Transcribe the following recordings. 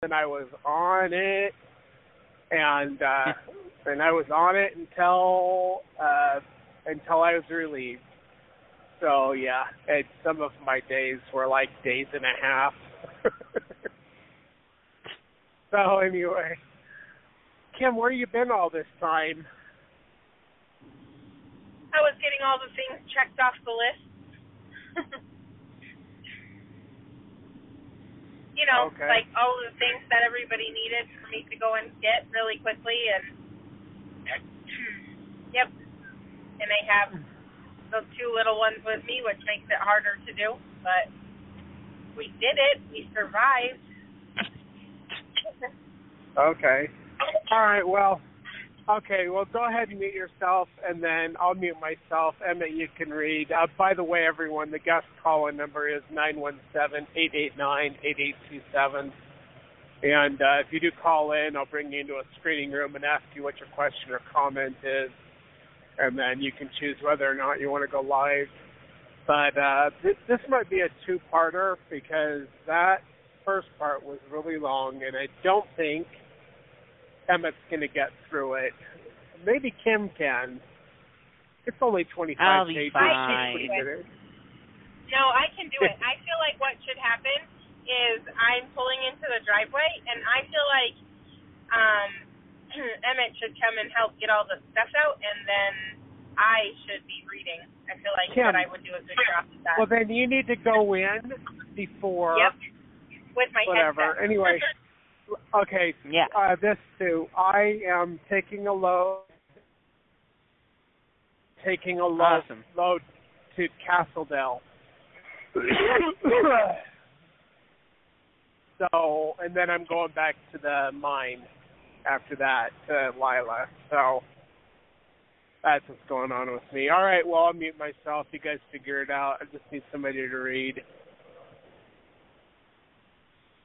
and I was on it, and I was on it until I was relieved. So yeah, and some of my days were like days and a half. So anyway, Kim, where you been all this time? I was getting all the things checked off the list. You know, okay. like all of the things that everybody needed for me to go and get really quickly, and yep. And I have those two little ones with me, which makes it harder to do, but we did it. We survived. Okay. All right, well, go ahead and mute yourself, and then I'll mute myself. Emmett, you can read. By the way, everyone, the guest call-in number is 917-889-8827. And if you do call in, I'll bring you into a screening room and ask you what your question or comment is, and then you can choose whether or not you want to go live. But this might be a two-parter because that first part was really long, and I don't think Emmett's going to get through it. Maybe Kim can. It's only 25 I'll be pages. fine. No, I can do it. I feel like what should happen is I'm pulling into the driveway, and I feel like Emmett should come and help get all the stuff out, and then I should be reading. I feel like Kim, that I would do a good job of that. Well, then you need to go in before. Yep. With my whatever. headset. Anyway. Okay, yeah. This too. I am taking a load Awesome. load to Castledale. So, and then I'm going back to the mine after that to Lila. So that's what's going on with me. All right, well, I'll mute myself. You guys figure it out. I just need somebody to read.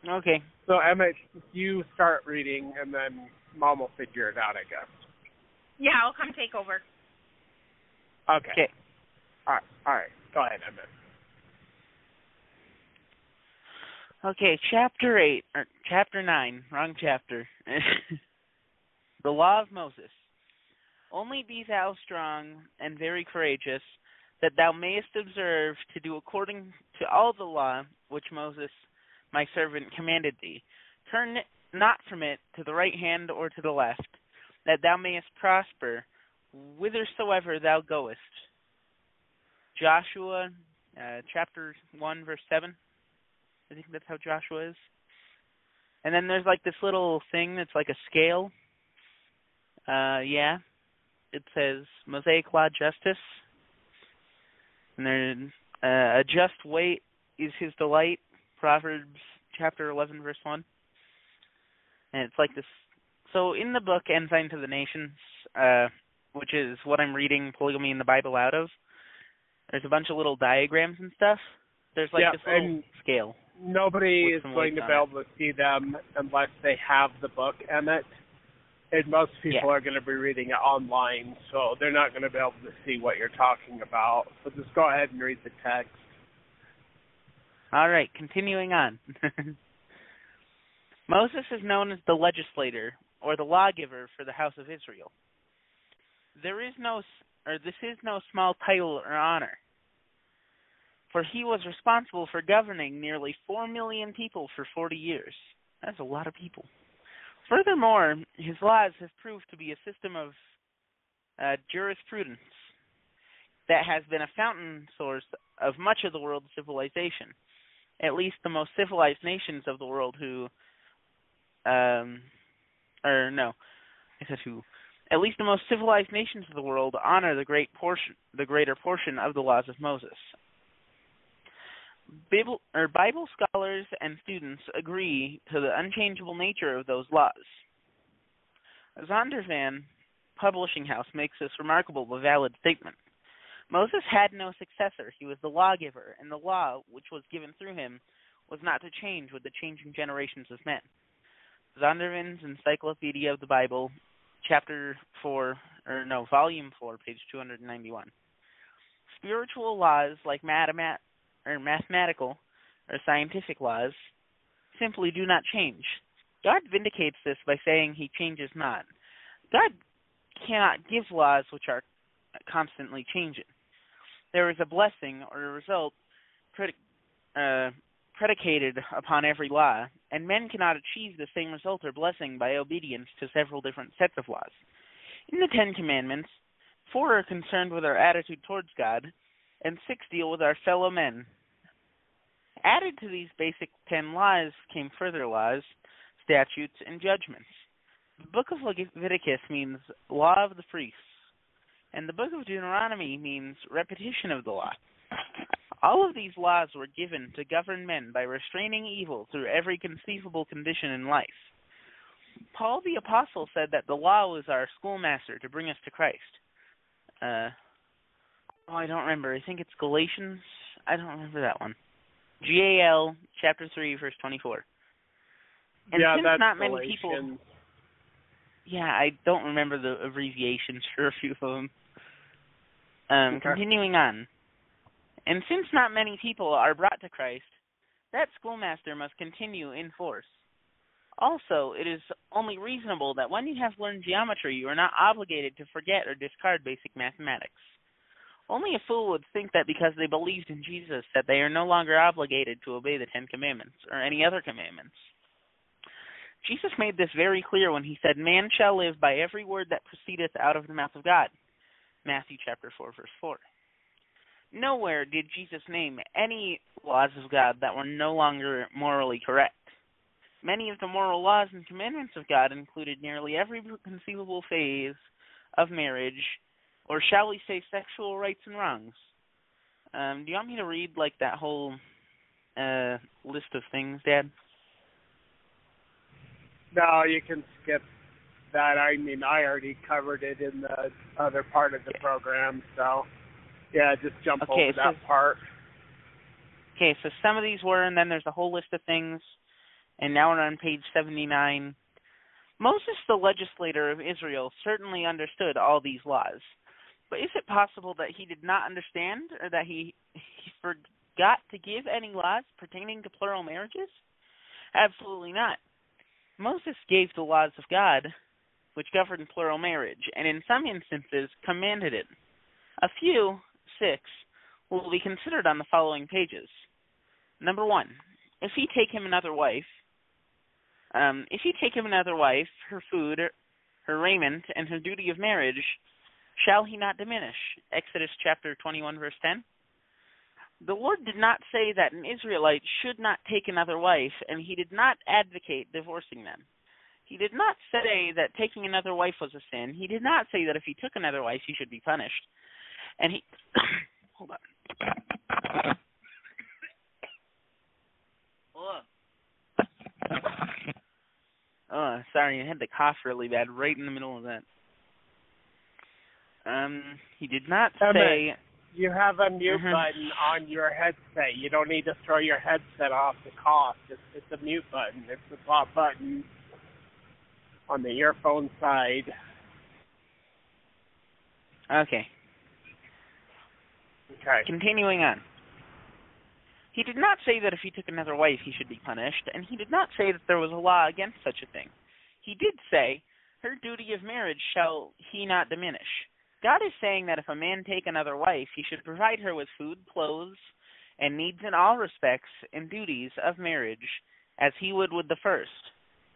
Okay. So, Emmett, you start reading, and then Mom will figure it out, I guess. Yeah, I'll come take over. Okay. All right. Go ahead, Emmett. Okay, Chapter 9, wrong chapter. The Law of Moses. Only be thou strong and very courageous, that thou mayest observe to do according to all the law which Moses my servant commanded thee. Turn not from it to the right hand or to the left, that thou mayest prosper whithersoever thou goest. Joshua, chapter 1, verse 7. I think that's how Joshua is. And then there's like this little thing that's like a scale. It says Mosaic Law Justice. And then a just weight is his delight. Proverbs chapter 11, verse 1. And it's like this. So in the book Ensign to the Nations, which is what I'm reading Polygamy in the Bible out of, there's a bunch of little diagrams and stuff. There's like this little scale. Nobody is going to be able to see them unless they have the book, Emmett. And most people are going to be reading it online, so they're not going to be able to see what you're talking about. So just go ahead and read the text. All right, continuing on. Moses is known as the legislator, or the lawgiver for the house of Israel. This is no small title or honor, for he was responsible for governing nearly 4 million people for 40 years. That's a lot of people. Furthermore, his laws have proved to be a system of jurisprudence that has been a fountain source of much of the world's civilization. At least the most civilized nations of the world at least the most civilized nations of the world honor the greater portion of the laws of Moses. Bible scholars and students agree to the unchangeable nature of those laws. Zondervan Publishing House makes this remarkable but valid statement. Moses had no successor. He was the lawgiver, and the law which was given through him was not to change with the changing generations of men. Zondervan's Encyclopedia of the Bible, Volume 4, page 291. Spiritual laws like mathematical or scientific laws simply do not change. God vindicates this by saying he changes not. God cannot give laws which are constantly changing. There is a blessing or a result predicated upon every law, and men cannot achieve the same result or blessing by obedience to several different sets of laws. In the 10 Commandments, 4 are concerned with our attitude towards God, and 6 deal with our fellow men. Added to these basic 10 laws came further laws, statutes, and judgments. The book of Leviticus means law of the priests, and the book of Deuteronomy means repetition of the law. All of these laws were given to govern men by restraining evil through every conceivable condition in life. Paul the Apostle said that the law was our schoolmaster to bring us to Christ. I don't remember. I think it's Galatians. I don't remember that one. GAL, chapter 3, verse 24. And yeah, since that's not many Galatians. people... Yeah, I don't remember the abbreviations for a few of them. Continuing on. And since not many people are brought to Christ, that schoolmaster must continue in force. Also, it is only reasonable that when you have learned geometry, you are not obligated to forget or discard basic mathematics. Only a fool would think that because they believed in Jesus that they are no longer obligated to obey the 10 Commandments or any other commandments. Jesus made this very clear when he said, "Man shall live by every word that proceedeth out of the mouth of God." Matthew chapter 4, verse 4. Nowhere did Jesus name any laws of God that were no longer morally correct. Many of the moral laws and commandments of God included nearly every conceivable phase of marriage, or shall we say sexual rights and wrongs. Do you want me to read like that whole list of things, Dad? No, you can skip that. I mean, I already covered it in the other part of the program, so yeah, just jump over that part. Okay, so some of these were, and then there's a whole list of things, and now we're on page 79. Moses, the legislator of Israel, certainly understood all these laws, but is it possible that he did not understand, or that he forgot to give any laws pertaining to plural marriages? Absolutely not. Moses gave the laws of God, which governed plural marriage, and in some instances commanded it. A few, 6, will be considered on the following pages. Number 1, if he take him another wife, her food, her raiment, and her duty of marriage, shall he not diminish? Exodus chapter 21, verse 10. The Lord did not say that an Israelite should not take another wife, and he did not advocate divorcing them. He did not say that taking another wife was a sin. He did not say that if he took another wife, he should be punished. And he... Hold on. Oh, sorry, I had to cough really bad right in the middle of that. He did not say... You have a mute button on your headset. You don't need to throw your headset off to cough. It's a mute button. It's the top button on the earphone side. Okay. Continuing on. He did not say that if he took another wife he should be punished, and he did not say that there was a law against such a thing. He did say, her duty of marriage shall he not diminish. God is saying that if a man take another wife, he should provide her with food, clothes, and needs in all respects and duties of marriage, as he would with the first.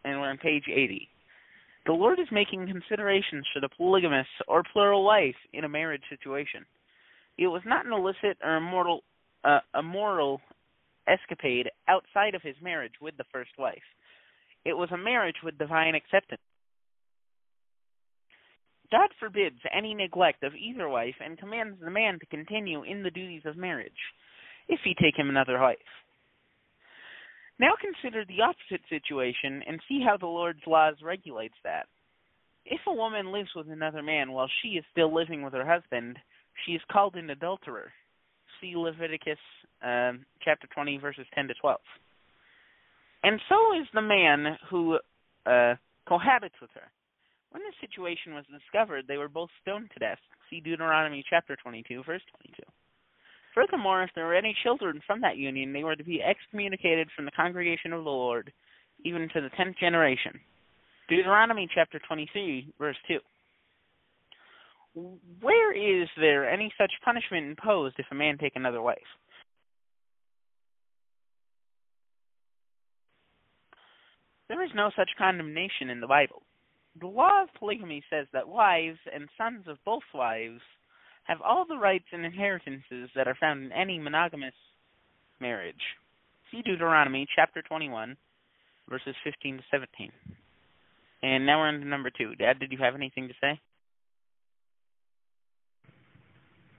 And we're on page 80. The Lord is making considerations for the polygamous or plural wife in a marriage situation. It was not an illicit or immoral escapade outside of his marriage with the first wife. It was a marriage with divine acceptance. God forbids any neglect of either wife and commands the man to continue in the duties of marriage, if he take him another wife. Now consider the opposite situation and see how the Lord's laws regulates that. If a woman lives with another man while she is still living with her husband, she is called an adulterer. See Leviticus chapter 20, verses 10 to 12. And so is the man who cohabits with her. When this situation was discovered, they were both stoned to death. See Deuteronomy chapter 22, verse 22. Furthermore, if there were any children from that union, they were to be excommunicated from the congregation of the Lord, even to the 10th generation. Deuteronomy chapter 23, verse 2. Where is there any such punishment imposed if a man take another wife? There is no such condemnation in the Bible. The law of polygamy says that wives and sons of both wives have all the rights and inheritances that are found in any monogamous marriage. See Deuteronomy chapter 21, verses 15 to 17. And now we're on to number 2. Dad, did you have anything to say?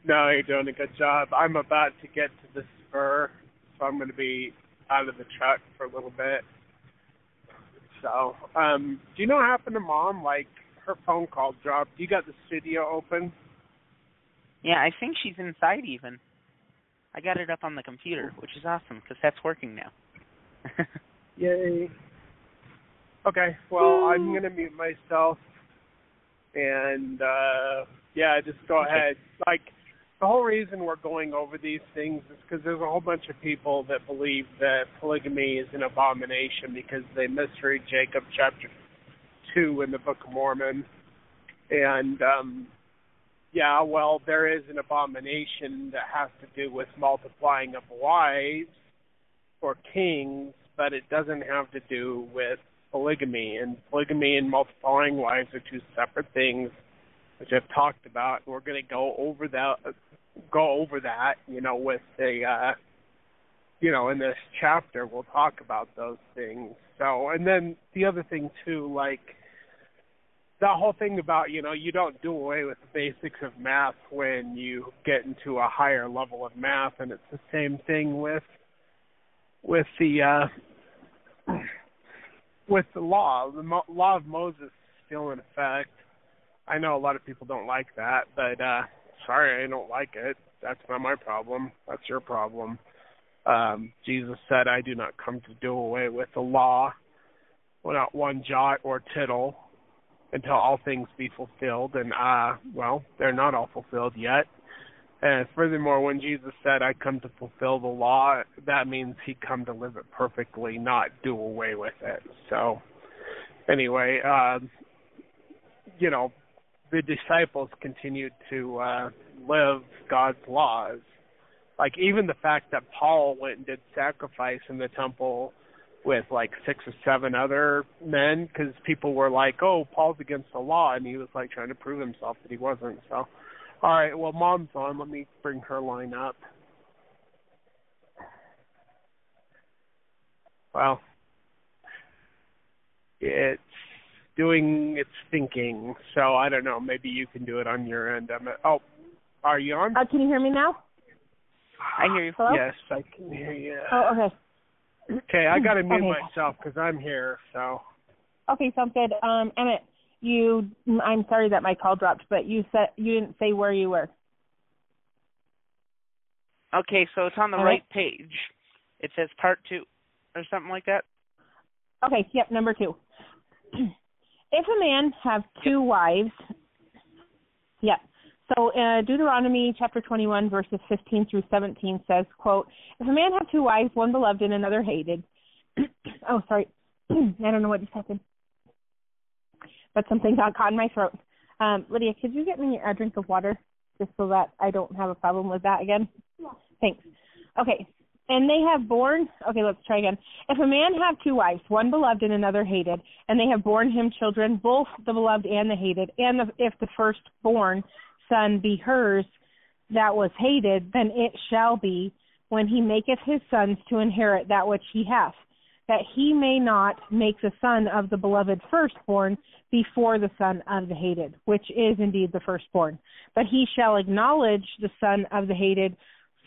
No, you're doing a good job. I'm about to get to the spur, so I'm going to be out of the truck for a little bit. So, do you know what happened to Mom? Like, her phone call dropped. You got the studio open? Yeah, I think she's inside even. I got it up on the computer, which is awesome, because that's working now. Yay. Okay, well, I'm going to mute myself. And, yeah, just go ahead. Like, the whole reason we're going over these things is because there's a whole bunch of people that believe that polygamy is an abomination because they misread Jacob chapter 2 in the Book of Mormon. And, yeah, well, there is an abomination that has to do with multiplying of wives or kings, but it doesn't have to do with polygamy. And polygamy and multiplying wives are two separate things, which I've talked about. And we're going to go over that, you know, with the, you know, in this chapter, we'll talk about those things. So, and then the other thing, too, like, the whole thing about, you know, you don't do away with the basics of math when you get into a higher level of math, and it's the same thing with the law. The law of Moses is still in effect. I know a lot of people don't like that, but sorry, I don't like it. That's not my problem. That's your problem. Jesus said, I do not come to do away with the law, well, not one jot or tittle, until all things be fulfilled. And, well, they're not all fulfilled yet. And furthermore, when Jesus said, I come to fulfill the law, that means he come to live it perfectly, not do away with it. So, anyway, you know, the disciples continued to live God's laws. Like, even the fact that Paul went and did sacrifice in the temple with like 6 or 7 other men, because people were like, oh, Paul's against the law, and he was like trying to prove himself that he wasn't. So, all right, well, Mom's on. Let me bring her line up. Well, it's doing its thinking, so I don't know. Maybe you can do it on your end. Oh, are you on? Can you hear me now? I hear you. Hello? Yes, I can hear you. Oh, okay. Okay, I got to mute myself because I'm here, so. Okay, sounds good. Emmett, I'm sorry that my call dropped, but you said you didn't say where you were. Okay, so it's on the right page. It says part 2 or something like that. Okay, yep, number 2. If a man have 2 wives, yep. So Deuteronomy chapter 21, verses 15 through 17 says, quote, if a man have 2 wives, one beloved and another hated. Oh, sorry. I don't know what just happened. But something got caught in my throat. Lydia, could you get me a drink of water just so that I don't have a problem with that again? Yeah. Thanks. Okay. And they have borne, okay, let's try again. If a man have 2 wives, one beloved and another hated, and they have borne him children, both the beloved and the hated, and if the firstborn son be hers that was hated, then it shall be, when he maketh his sons to inherit that which he hath, that he may not make the son of the beloved firstborn before the son of the hated, which is indeed the firstborn. But he shall acknowledge the son of the hated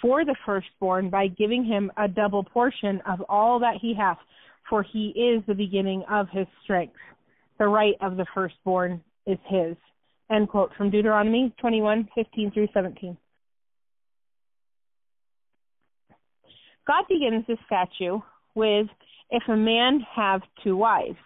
for the firstborn by giving him a double portion of all that he hath, for he is the beginning of his strength. The right of the firstborn is his. End quote, from Deuteronomy 21, 15 through 17. God begins this statute with, if a man have 2 wives,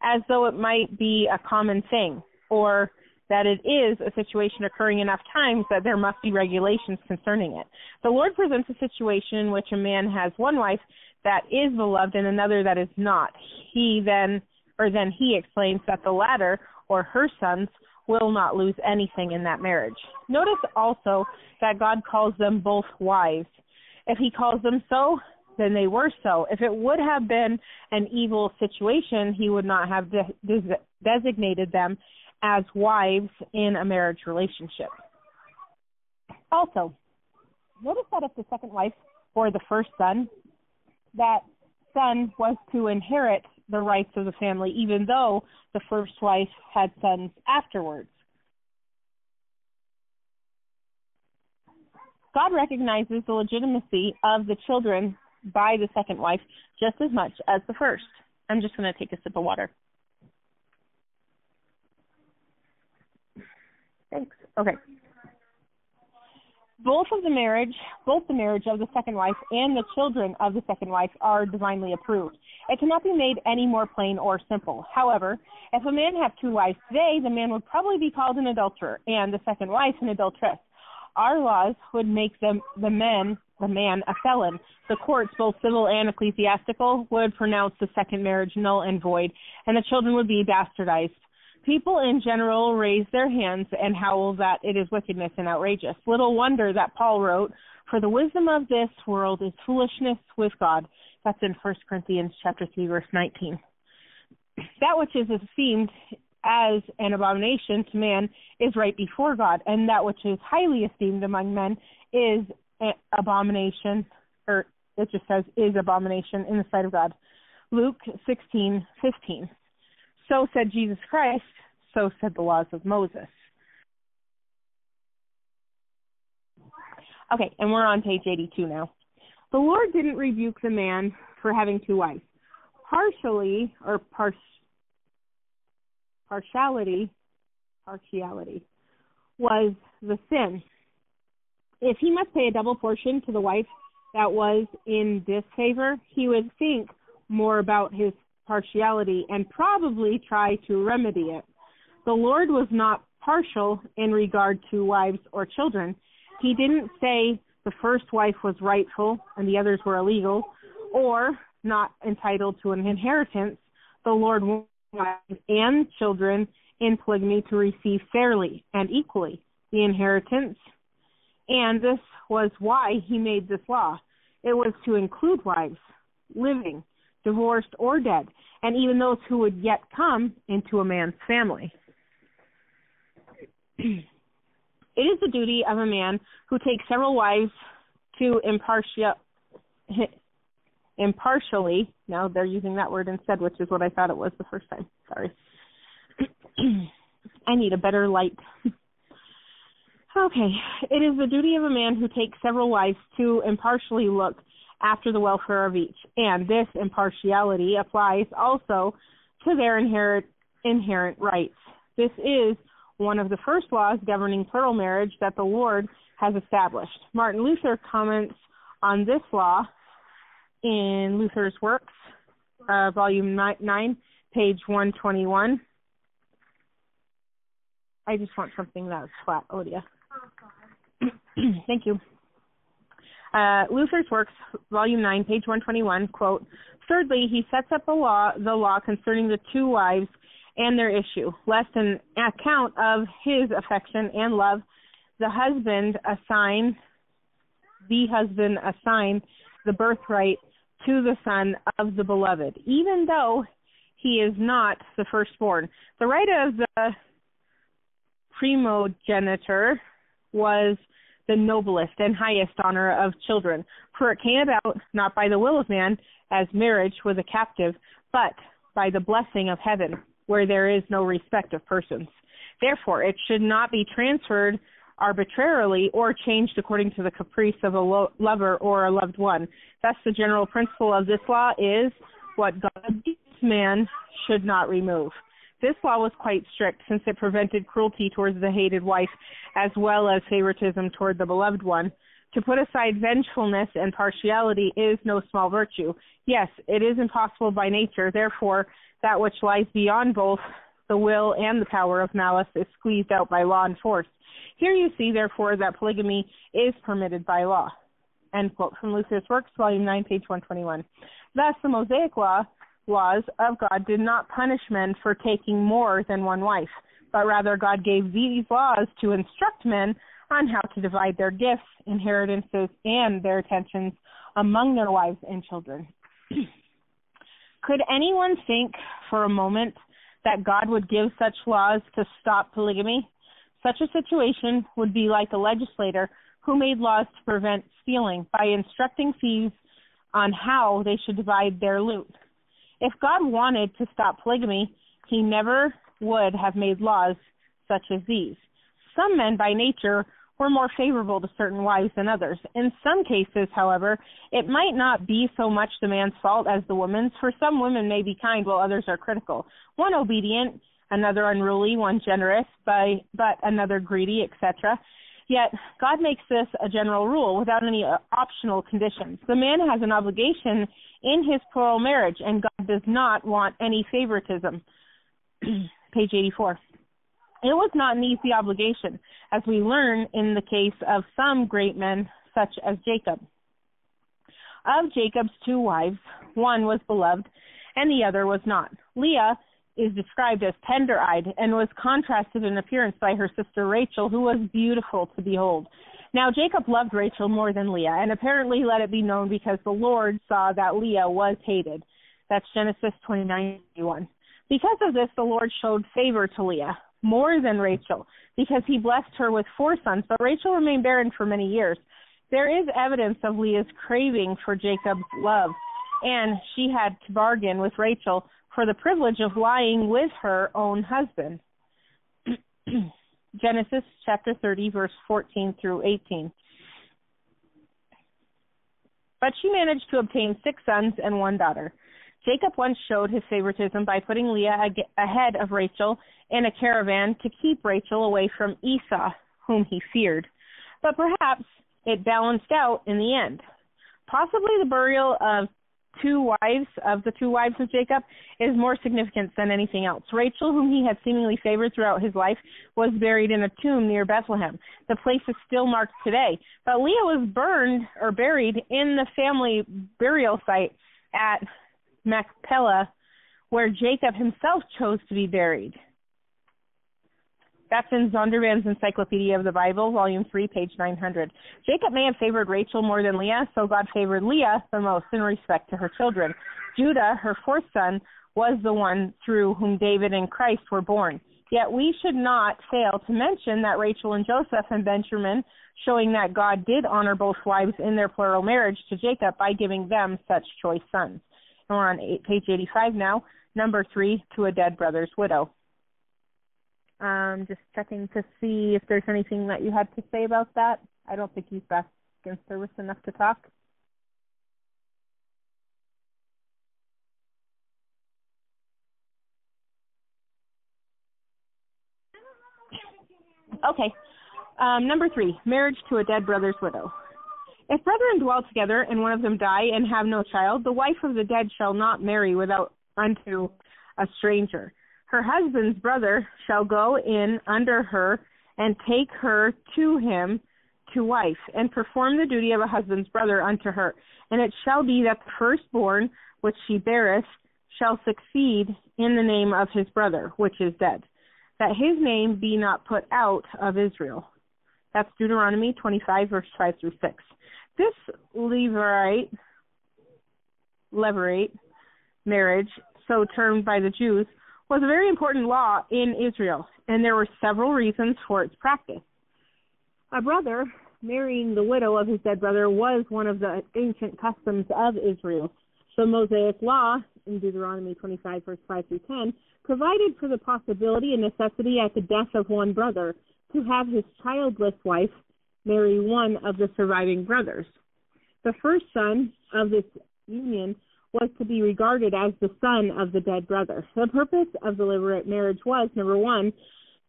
as though it might be a common thing, or that it is a situation occurring enough times that there must be regulations concerning it. The Lord presents a situation in which a man has 1 wife, that is beloved and another that is not. Then he explains that the latter, or her sons, will not lose anything in that marriage. Notice also that God calls them both wives. If he calls them so, then they were so. If it would have been an evil situation, he would not have designated them as wives in a marriage relationship. Also, notice that if the second wife bore the first son, that son was to inherit the rights of the family, even though the first wife had sons afterwards. God recognizes the legitimacy of the children by the second wife just as much as the first. I'm just going to take a sip of water. Thanks. Okay. Both the marriage of the second wife and the children of the second wife are divinely approved. It cannot be made any more plain or simple. However, if a man have two wives today, the man would probably be called an adulterer and the second wife an adulteress. Our laws would make the man a felon. The courts, both civil and ecclesiastical, would pronounce the second marriage null and void, and the children would be bastardized. People in general raise their hands and howl that it is wickedness and outrageous. Little wonder that Paul wrote, "For the wisdom of this world is foolishness with God." That's in 1 Corinthians chapter 3, verse 19. That which is esteemed as an abomination to man is right before God, and that which is highly esteemed among men is an abomination, or it just says is abomination in the sight of God. Luke 16:15. So said Jesus Christ, so said the laws of Moses. Okay, and we're on page 82 now. The Lord didn't rebuke the man for having two wives. Partiality was the sin. If he must pay a double portion to the wife that was in disfavor, he would think more about his partiality and probably try to remedy it. The Lord was not partial in regard to wives or children. He didn't say the first wife was rightful and the others were illegal or not entitled to an inheritance. The Lord wanted wives and children in polygamy to receive fairly and equally the inheritance, and this was why he made this law. It was to include wives, living, divorced, or dead, and even those who would yet come into a man's family. It is the duty of a man who takes several wives to impartially, now they're using that word instead, which is what I thought it was the first time. Sorry. I need a better light. Okay. It is the duty of a man who takes several wives to impartially look after the welfare of each, and this impartiality applies also to their inherent rights. This is one of the first laws governing plural marriage that the Lord has established. Martin Luther comments on this law in Luther's Works, volume 9, page 121. I just want something that's flat, Odia. Thank you. Luther's Works, volume 9, page 121, quote, "Thirdly, he sets up the law concerning the two wives and their issue, lest an account of his affection and love, the husband assign the birthright to the son of the beloved, even though he is not the firstborn. The right of the primogenitor was the noblest and highest honor of children, for it came about not by the will of man, as marriage with a captive, but by the blessing of heaven, where there is no respect of persons. Therefore, it should not be transferred arbitrarily or changed according to the caprice of a lover or a loved one. Thus, the general principle of this law is what God gives man should not remove. This law was quite strict, since it prevented cruelty towards the hated wife, as well as favoritism toward the beloved one. To put aside vengefulness and partiality is no small virtue. Yes, it is impossible by nature. Therefore, that which lies beyond both the will and the power of malice is squeezed out by law and force. Here you see, therefore, that polygamy is permitted by law." end quote, from Luther's Works, Volume 9, page 121. Thus, the Mosaic laws of God did not punish men for taking more than one wife, but rather God gave these laws to instruct men on how to divide their gifts, inheritances, and their attentions among their wives and children. Could anyone think for a moment that God would give such laws to stop polygamy? Such a situation would be like a legislator who made laws to prevent stealing by instructing thieves on how they should divide their loot. If God wanted to stop polygamy, he never would have made laws such as these. Some men by nature were more favorable to certain wives than others. In some cases, however, it might not be so much the man's fault as the woman's, for some women may be kind while others are critical. One obedient, another unruly, one generous, but another greedy, etc. Yet, God makes this a general rule without any optional conditions. The man has an obligation in his plural marriage, and God does not want any favoritism. Page 84. It was not an easy obligation, as we learn in the case of some great men, such as Jacob. Of Jacob's two wives, one was beloved, and the other was not. Leah is described as tender-eyed and was contrasted in appearance by her sister Rachel, who was beautiful to behold. Now Jacob loved Rachel more than Leah, and apparently let it be known because the Lord saw that Leah was hated. That's Genesis 29:1. Because of this, the Lord showed favor to Leah more than Rachel, because he blessed her with 4 sons, but Rachel remained barren for many years. There is evidence of Leah's craving for Jacob's love, and she had to bargain with Rachel for the privilege of lying with her own husband. Genesis chapter 30, verse 14 through 18. But she managed to obtain 6 sons and 1 daughter. Jacob once showed his favoritism by putting Leah ahead of Rachel in a caravan to keep Rachel away from Esau, whom he feared. But perhaps it balanced out in the end. Possibly the burial of the two wives of Jacob is more significant than anything else. Rachel, whom he had seemingly favored throughout his life, was buried in a tomb near Bethlehem. The place is still marked today. But Leah was buried in the family burial site at Machpelah, where Jacob himself chose to be buried. That's in Zondervan's Encyclopedia of the Bible, Volume 3, page 900. Jacob may have favored Rachel more than Leah, so God favored Leah the most in respect to her children. Judah, her 4th son, was the one through whom David and Christ were born. Yet we should not fail to mention that Rachel and Joseph and Benjamin, showing that God did honor both wives in their plural marriage to Jacob by giving them such choice sons. And we're on page 85 now, number 3, to a dead brother's widow. Just checking to see if there's anything that you had to say about that. I don't think he's back in service enough to talk. Okay. Number 3, marriage to a dead brother's widow. If brethren dwell together and one of them die and have no child, the wife of the dead shall not marry unto a stranger. Her husband's brother shall go in under her and take her to him to wife, and perform the duty of a husband's brother unto her. And it shall be that the firstborn which she beareth shall succeed in the name of his brother, which is dead, that his name be not put out of Israel. That's Deuteronomy 25, verse 5 through 6. This levirate marriage, so termed by the Jews, was a very important law in Israel, and there were several reasons for its practice. A brother marrying the widow of his dead brother was one of the ancient customs of Israel. The Mosaic law, in Deuteronomy 25, verse 5 through 10, provided for the possibility and necessity at the death of one brother to have his childless wife marry one of the surviving brothers. The first son of this union was to be regarded as the son of the dead brother. The purpose of the levirate marriage was, number 1,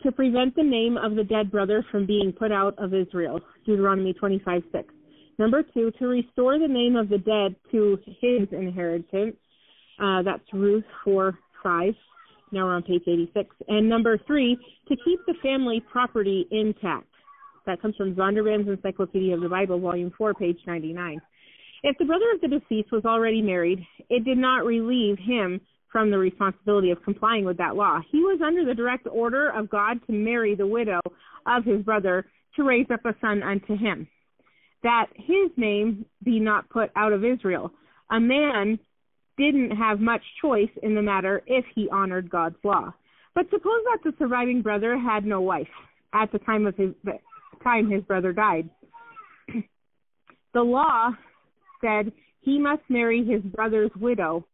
to prevent the name of the dead brother from being put out of Israel, Deuteronomy 25:6. Number 2, to restore the name of the dead to his inheritance, that's Ruth 4:5. Now we're on page 86. And number 3, to keep the family property intact. That comes from Zondervan's Encyclopedia of the Bible, Volume 4, page 99. If the brother of the deceased was already married, it did not relieve him from the responsibility of complying with that law. He was under the direct order of God to marry the widow of his brother to raise up a son unto him, that his name be not put out of Israel. A man didn't have much choice in the matter if he honored God's law. But suppose that the surviving brother had no wife at the time his brother died. The law said he must marry his brother's widow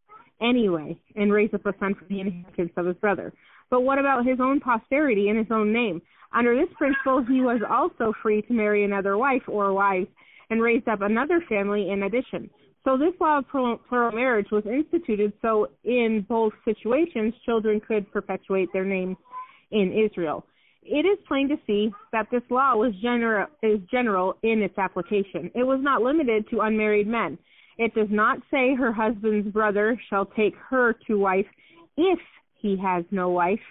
anyway and raise up a son for the inheritance of his brother. But what about his own posterity in his own name? Under this principle, he was also free to marry another wife or wives and raise up another family in addition. So this law of plural marriage was instituted so in both situations children could perpetuate their names in Israel. It is plain to see that this law is general in its application. It was not limited to unmarried men. It does not say her husband's brother shall take her to wife if he has no wife.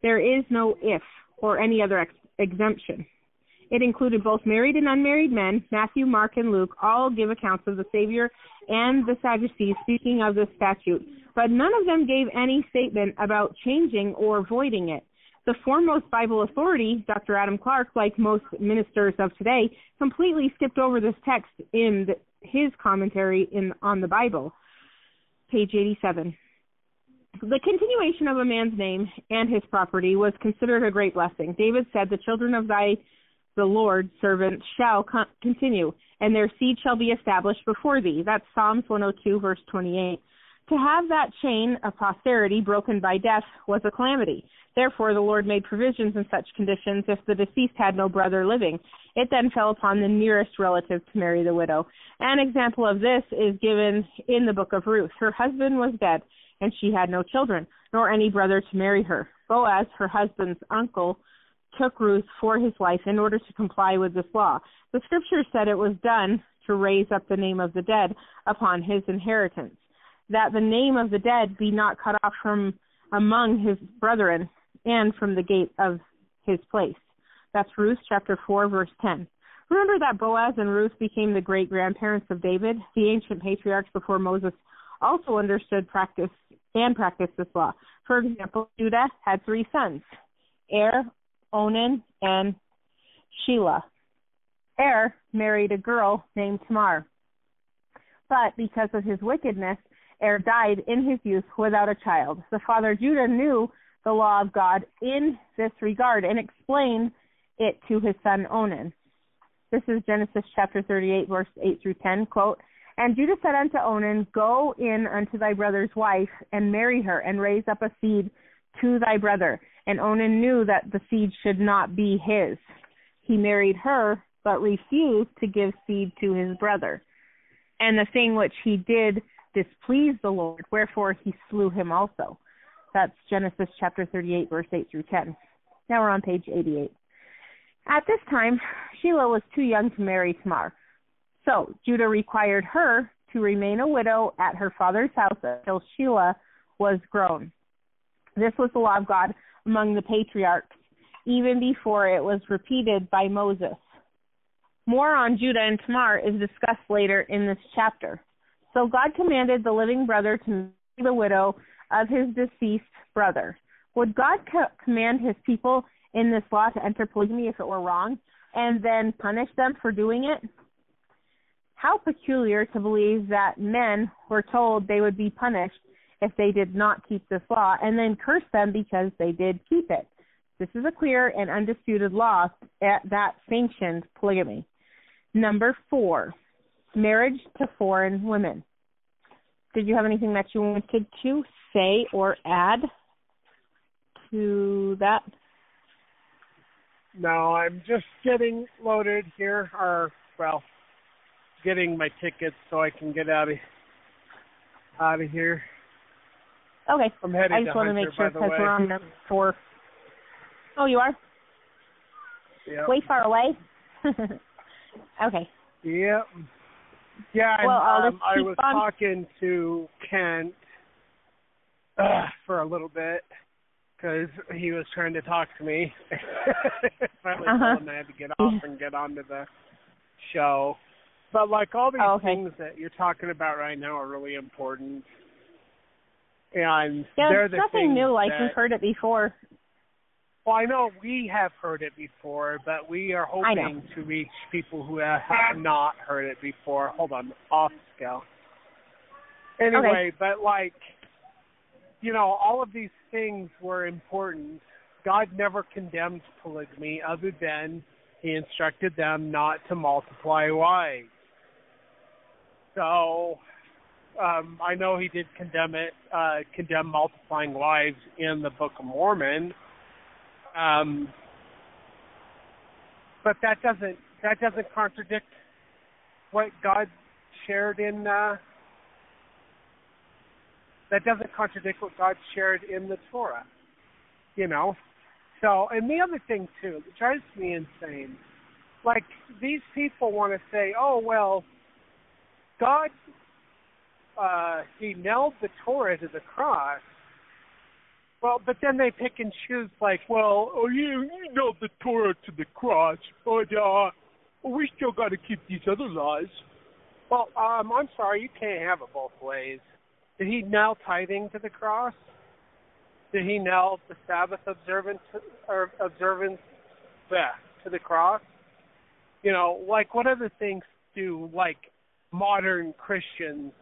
There is no if or any other exemption. It included both married and unmarried men. Matthew, Mark, and Luke all give accounts of the Savior and the Sadducees speaking of this statute, but none of them gave any statement about changing or voiding it. The foremost Bible authority, Dr. Adam Clark, like most ministers of today, completely skipped over this text in his commentary on the Bible. Page 87. The continuation of a man's name and his property was considered a great blessing. David said, the children of the Lord's servant shall continue, and their seed shall be established before thee. That's Psalms 102, verse 28. To have that chain of posterity broken by death was a calamity. Therefore, the Lord made provisions in such conditions if the deceased had no brother living. It then fell upon the nearest relative to marry the widow. An example of this is given in the book of Ruth. Her husband was dead, and she had no children, nor any brother to marry her. Boaz, her husband's uncle, took Ruth for his wife in order to comply with this law. The scripture said it was done to raise up the name of the dead upon his inheritance, that the name of the dead be not cut off from among his brethren and from the gate of his place. That's Ruth chapter 4, verse 10. Remember that Boaz and Ruth became the great-grandparents of David. The ancient patriarchs before Moses also understood practiced this law. For example, Judah had 3 sons, Er, Onan, and Shelah. Er married a girl named Tamar. But because of his wickedness, Er died in his youth without a child. The father Judah knew the law of God in this regard and explained it to his son Onan. This is Genesis chapter 38, verse 8 through 10, quote, And Judah said unto Onan, Go in unto thy brother's wife, and marry her, and raise up a seed to thy brother. And Onan knew that the seed should not be his. He married her, but refused to give seed to his brother. And the thing which he did displeased the Lord, wherefore he slew him also. That's Genesis chapter 38, verse 8 through 10. Now we're on page 88. At this time, Shelah was too young to marry Tamar. So Judah required her to remain a widow at her father's house until Shelah was grown. This was the law of God among the patriarchs, even before it was repeated by Moses. More on Judah and Tamar is discussed later in this chapter. So God commanded the living brother to marry the widow of his deceased brother. Would God command his people in this law to enter polygamy if it were wrong, and then punish them for doing it? How peculiar to believe that men were told they would be punished if they did not keep this law, and then curse them because they did keep it. This is a clear and undisputed law that sanctioned polygamy. Number 4, marriage to foreign women. Did you have anything that you wanted to say or add to that? No, I'm just getting loaded here, getting my tickets so I can get out of here. Okay. I'm heading I just want to make sure because we're on number 4. Oh, you are? Yep. Way far away? Okay. Yep. Yeah, well, I was talking to Kent for a little bit, because he was trying to talk to me. Finally told him I had to get off and get onto the show. But like all these things that you're talking about right now are really important. And they're the nothing things new, like that, we've heard it before. Well, I know we have heard it before, but we are hoping to reach people who have not heard it before. Hold on, off scale. Anyway, but like, you know, all of these things were important. God never condemned polygamy other than he instructed them not to multiply wives. So I know he did condemn multiplying wives in the Book of Mormon. But that doesn't contradict what God shared in the Torah, you know. So, and the other thing too that drives me insane, like these people want to say, oh well, God, he nailed the Torah to the cross. Well, but then they pick and choose, like, well, you nailed the Torah to the cross, but we still got to keep these other laws. Well, I'm sorry, you can't have it both ways. Did he nail tithing to the cross? Did he nail the Sabbath observance to the cross? You know, like what other things do like modern Christians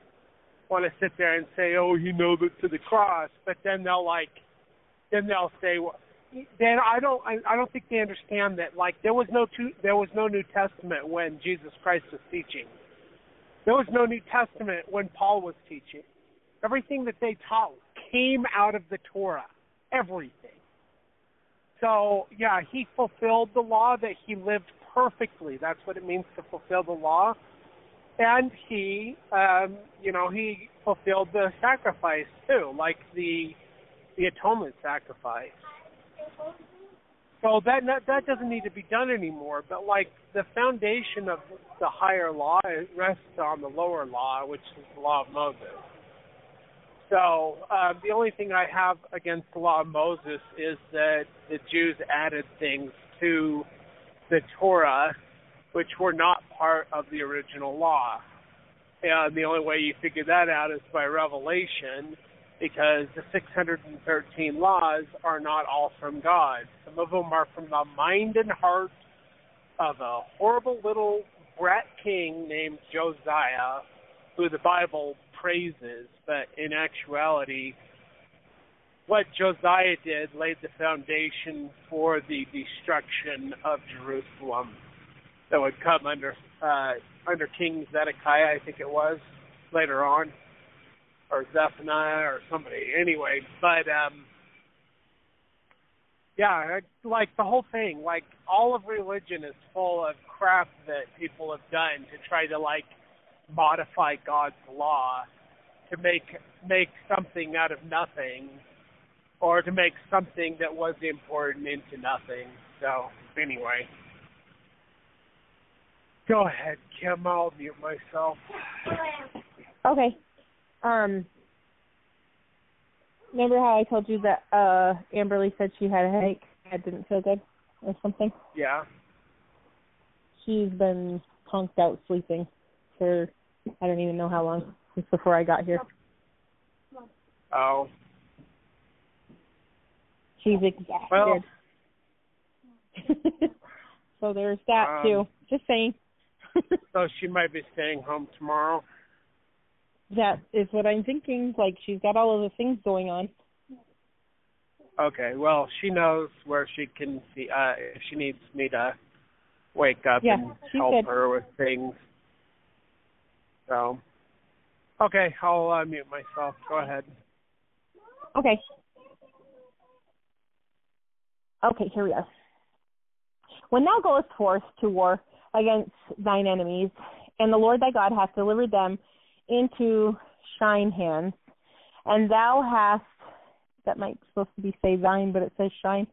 want to sit there and say, "Oh, he nailed it to the cross," but then they'll say, well, then I don't think they understand that like there was no New Testament when Jesus Christ was teaching. There was no New Testament when Paul was teaching. Everything that they taught came out of the Torah. Everything. So, yeah, he fulfilled the law, that he lived perfectly. That's what it means to fulfill the law. And he, he fulfilled the sacrifice, too, like the atonement sacrifice. So that doesn't need to be done anymore. But, like, the foundation of the higher law rests on the lower law, which is the law of Moses. So the only thing I have against the law of Moses is that the Jews added things to the Torah which were not part of the original law. And the only way you figure that out is by revelation, because the 613 laws are not all from God. Some of them are from the mind and heart of a horrible little brat king named Josiah, who the Bible praises, but in actuality, what Josiah did laid the foundation for the destruction of Jerusalem that would come under King Zedekiah, I think it was, later on, or Zephaniah or somebody. Anyway, but like the whole thing, like all of religion is full of crap that people have done to try to like modify God's law to make something out of nothing, or to make something that was important into nothing. So anyway, go ahead, Kim. I'll mute myself. Okay. Remember how I told you that Amberly said she had a headache and didn't feel good or something? Yeah. She's been conked out sleeping for I don't even know how long, since before I got here. Oh. She's exhausted. Well, so there's that too. Just saying. So she might be staying home tomorrow. That is what I'm thinking. Like, she's got all of the things going on. Okay, well, she knows where she can see, if she needs me to wake up and help her with things. So, okay, I'll mute myself. Go ahead. Okay. Okay, here we are. When thou goest forth to war against thine enemies, and the Lord thy God hath delivered them into thine hands, and thou hast, that might be supposed to be say thine, but it says shine,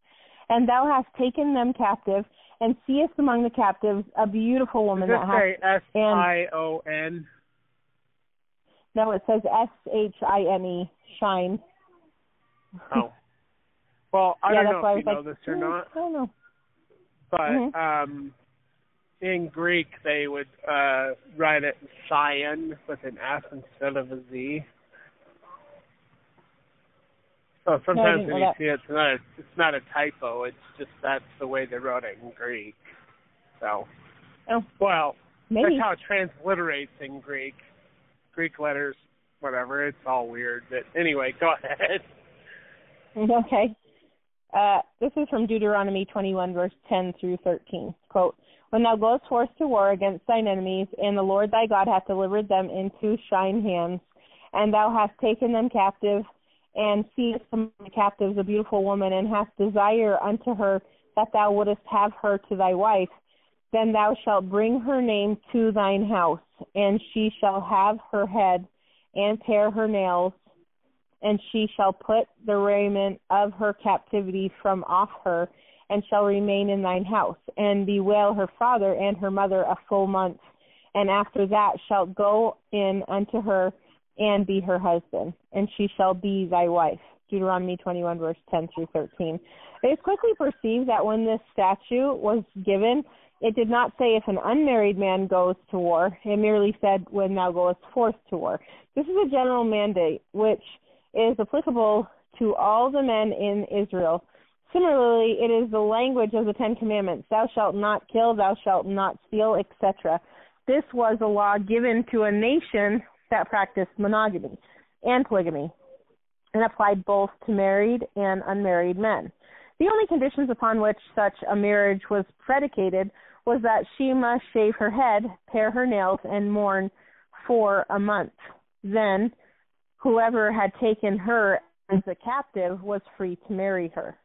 and thou hast taken them captive, and seest among the captives a beautiful woman that has... Does it say S-I-O-N? No, it says S-H-I-N-E, shine. Oh. Well, I don't that's know why if I you was know like, this or not, I don't know. but in Greek they would write it Cyan with an S instead of a Z. So sometimes when you see it, it's not a typo. It's just that's the way they wrote it in Greek. So, well, maybe. that's how it transliterates in Greek. Greek letters, whatever. It's all weird. But anyway, go ahead. Okay. This is from Deuteronomy 21, verse 10 through 13. Quote, "When thou goest forth to war against thine enemies, and the Lord thy God hath delivered them into thine hands, and thou hast taken them captive, and seest among the captives a beautiful woman, and hast desire unto her that thou wouldest have her to thy wife, then thou shalt bring her name to thine house, and she shall have her head, and pare her nails, and she shall put the raiment of her captivity from off her, and shall remain in thine house, and bewail her father and her mother a full month, and after that shalt go in unto her, and be her husband, and she shall be thy wife." Deuteronomy 21, verse 10 through 13. It is quickly perceived that when this statute was given, it did not say if an unmarried man goes to war. It merely said when thou goest forth to war. This is a general mandate, which is applicable to all the men in Israel. Similarly, it is the language of the Ten Commandments: thou shalt not kill, thou shalt not steal, etc. This was a law given to a nation that practiced monogamy and polygamy, and applied both to married and unmarried men. The only conditions upon which such a marriage was predicated was that she must shave her head, pare her nails, and mourn for a month. Then, whoever had taken her as a captive was free to marry her.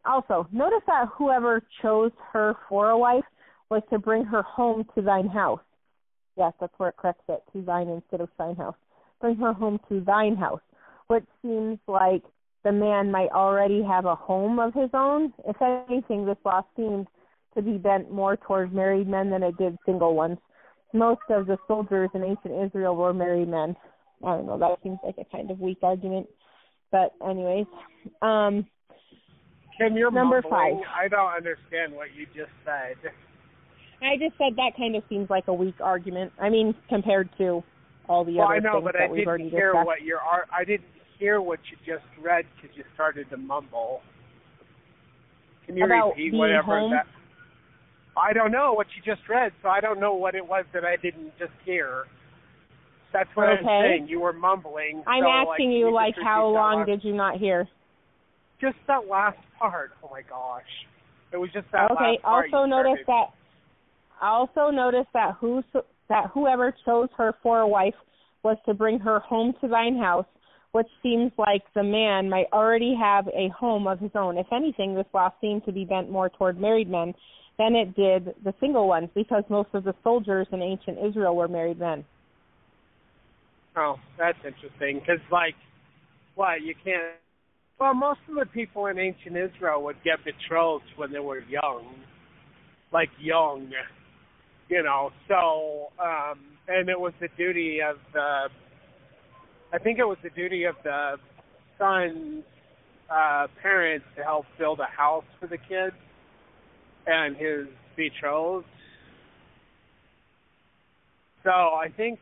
Also, notice that whoever chose her for a wife was to bring her home to thine house. Yes, that's where it corrects it, to thine instead of thine house. Bring her home to thine house, which seems like the man might already have a home of his own. If anything, this law seemed to be bent more towards married men than it did single ones. Most of the soldiers in ancient Israel were married men. I don't know, that seems like a kind of weak argument. But anyways, Kim, you're number mumbling. 5. I don't understand what you just said. I just said that kind of seems like a weak argument. I mean, compared to all the other things that we've already discussed. I didn't hear what you just read because you started to mumble. Can you repeat whatever that? I don't know what you just read, so I don't know what it was that I didn't just hear. That's what I'm saying. You were mumbling. I'm asking you, how long did you not hear? Just that last part. Oh my gosh, it was just that last part. Also notice that whoever chose her for a wife was to bring her home to thine house, which seems like the man might already have a home of his own. If anything, this law seemed to be bent more toward married men than it did the single ones, because most of the soldiers in ancient Israel were married men. Oh, that's interesting, because, you can't... Well, most of the people in ancient Israel would get betrothed when they were young. So, and it was the duty of the son's parents to help build a house for the kids and his betrothed. So I think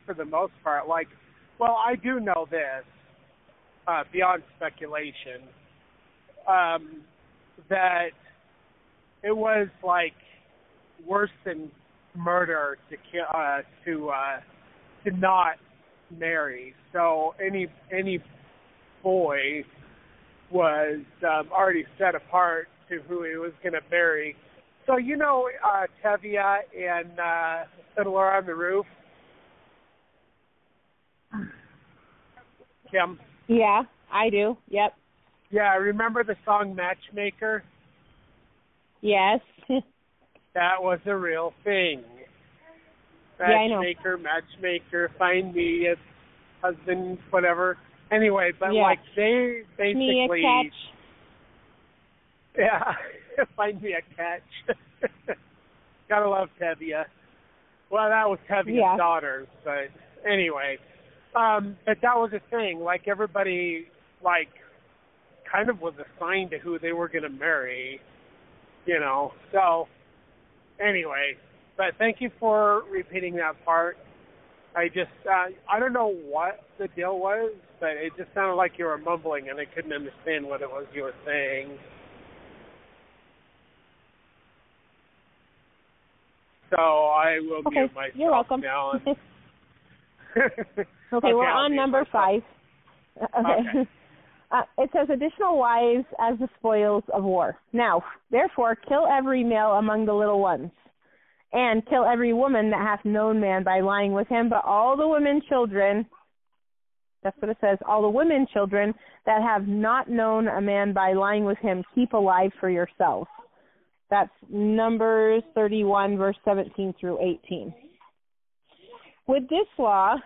for the most part, I do know this, beyond speculation, that it was worse than murder to not marry. So any boy was already set apart to who he was going to marry. So Tevye and Fiddler on the Roof? Kim? Yeah, I do. Yep. Yeah, remember the song Matchmaker? Yes. That was a real thing. Matchmaker, find me a husband, whatever. Anyway, but they basically... Me a catch. Yeah, find me a catch. Gotta love Tevye. Well, that was Tevye's daughter, but anyway. But that was a thing. Everybody, kind of was assigned to who they were going to marry, you know. So, anyway, but thank you for repeating that part. I just, I don't know what the deal was, but it just sounded like you were mumbling, and I couldn't understand what it was you were saying. So I will mute myself. You're welcome. Now. Okay, we're on number 5. Okay. It says, additional wives as the spoils of war. Now, therefore, kill every male among the little ones, and kill every woman that hath known man by lying with him, but all the women children, that's what it says, all the women children that have not known a man by lying with him, keep alive for yourselves. That's Numbers 31, verse 17 through 18. With this law,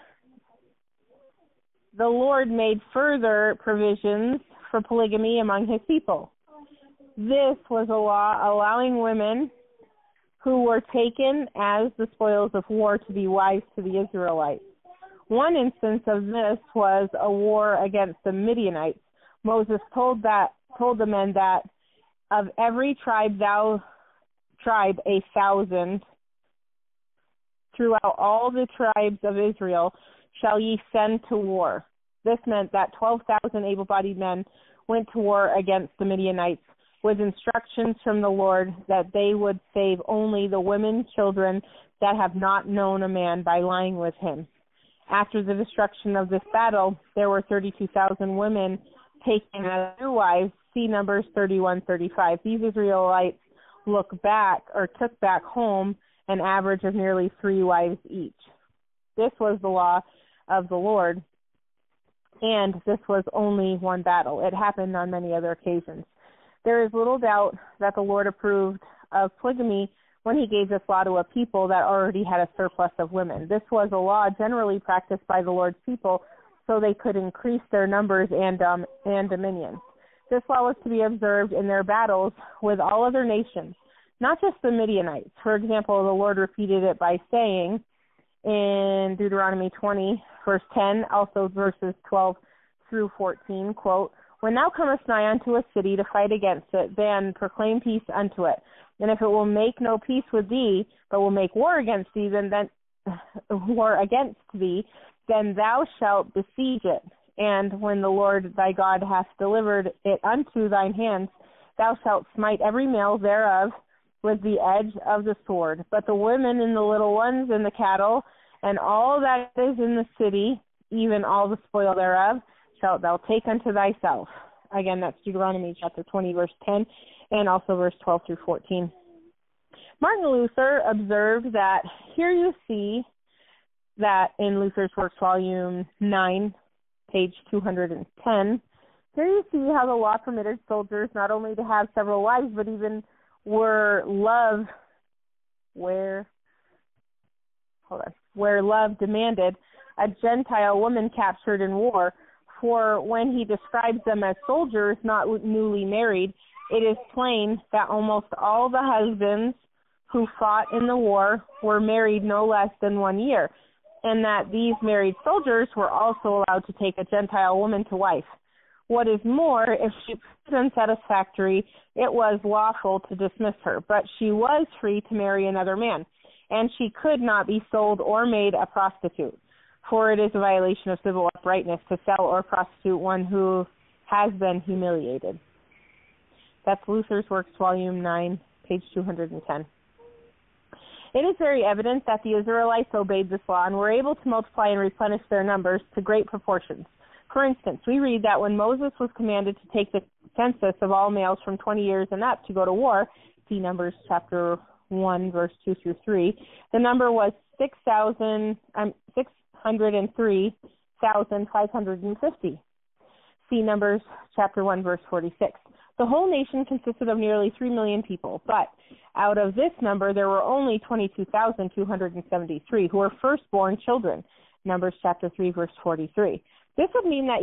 the Lord made further provisions for polygamy among his people. This was a law allowing women who were taken as the spoils of war to be wives to the Israelites. One instance of this was a war against the Midianites. Moses told the men that of every tribe 1,000 throughout all the tribes of Israel shall ye send to war. This meant that 12,000 able-bodied men went to war against the Midianites with instructions from the Lord that they would save only the women, children that have not known a man by lying with him. After the destruction of this battle, there were 32,000 women taken as new wives. See Numbers 31-35. These Israelites took back home an average of nearly 3 wives each. This was the law of the Lord, and this was only one battle. It happened on many other occasions. There is little doubt that the Lord approved of polygamy when he gave this law to a people that already had a surplus of women. This was a law generally practiced by the Lord's people so they could increase their numbers and dominion. This law was to be observed in their battles with all other nations, not just the Midianites. For example, the Lord repeated it by saying in Deuteronomy 20, verse 10, also verses 12 through 14, quote, when thou comest nigh unto a city to fight against it, then proclaim peace unto it. And if it will make no peace with thee, but will make war against thee, then thou shalt besiege it. And when the Lord thy God hath delivered it unto thine hands, thou shalt smite every male thereof with the edge of the sword. But the women and the little ones and the cattle and all that is in the city, even all the spoil thereof, shalt thou take unto thyself. Again, that's Deuteronomy chapter 20, verse 10, and also verse 12 through 14. Martin Luther observed that here you see that in Luther's Works, volume 9, page 210, here you see how the law permitted soldiers not only to have several wives, but even where love demanded a Gentile woman captured in war. For when he describes them as soldiers, not newly married, it is plain that almost all the husbands who fought in the war were married no less than 1 year, and that these married soldiers were also allowed to take a Gentile woman to wife. What is more, if she proved unsatisfactory, it was lawful to dismiss her, but she was free to marry another man, and she could not be sold or made a prostitute, for it is a violation of civil uprightness to sell or prostitute one who has been humiliated. That's Luther's Works, volume 9, page 210. It is very evident that the Israelites obeyed this law and were able to multiply and replenish their numbers to great proportions. For instance, we read that when Moses was commanded to take the census of all males from 20 years and up to go to war, see Numbers chapter 1, verse 2 through 3, the number was 603,550. See Numbers chapter 1, verse 46. The whole nation consisted of nearly 3 million people, but out of this number there were only 22,273 who were firstborn children. Numbers chapter 3, verse 43. This would mean that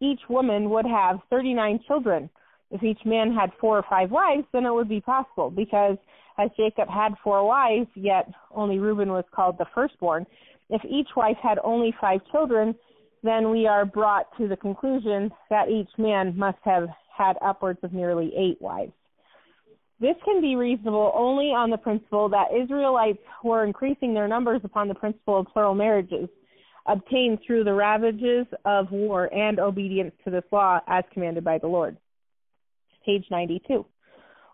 each woman would have 39 children. If each man had 4 or 5 wives, then it would be possible, because as Jacob had 4 wives, yet only Reuben was called the firstborn. If each wife had only 5 children, then we are brought to the conclusion that each man must have had upwards of nearly 8 wives. This can be reasonable only on the principle that Israelites were increasing their numbers upon the principle of plural marriages, obtained through the ravages of war and obedience to this law as commanded by the Lord. Page 92.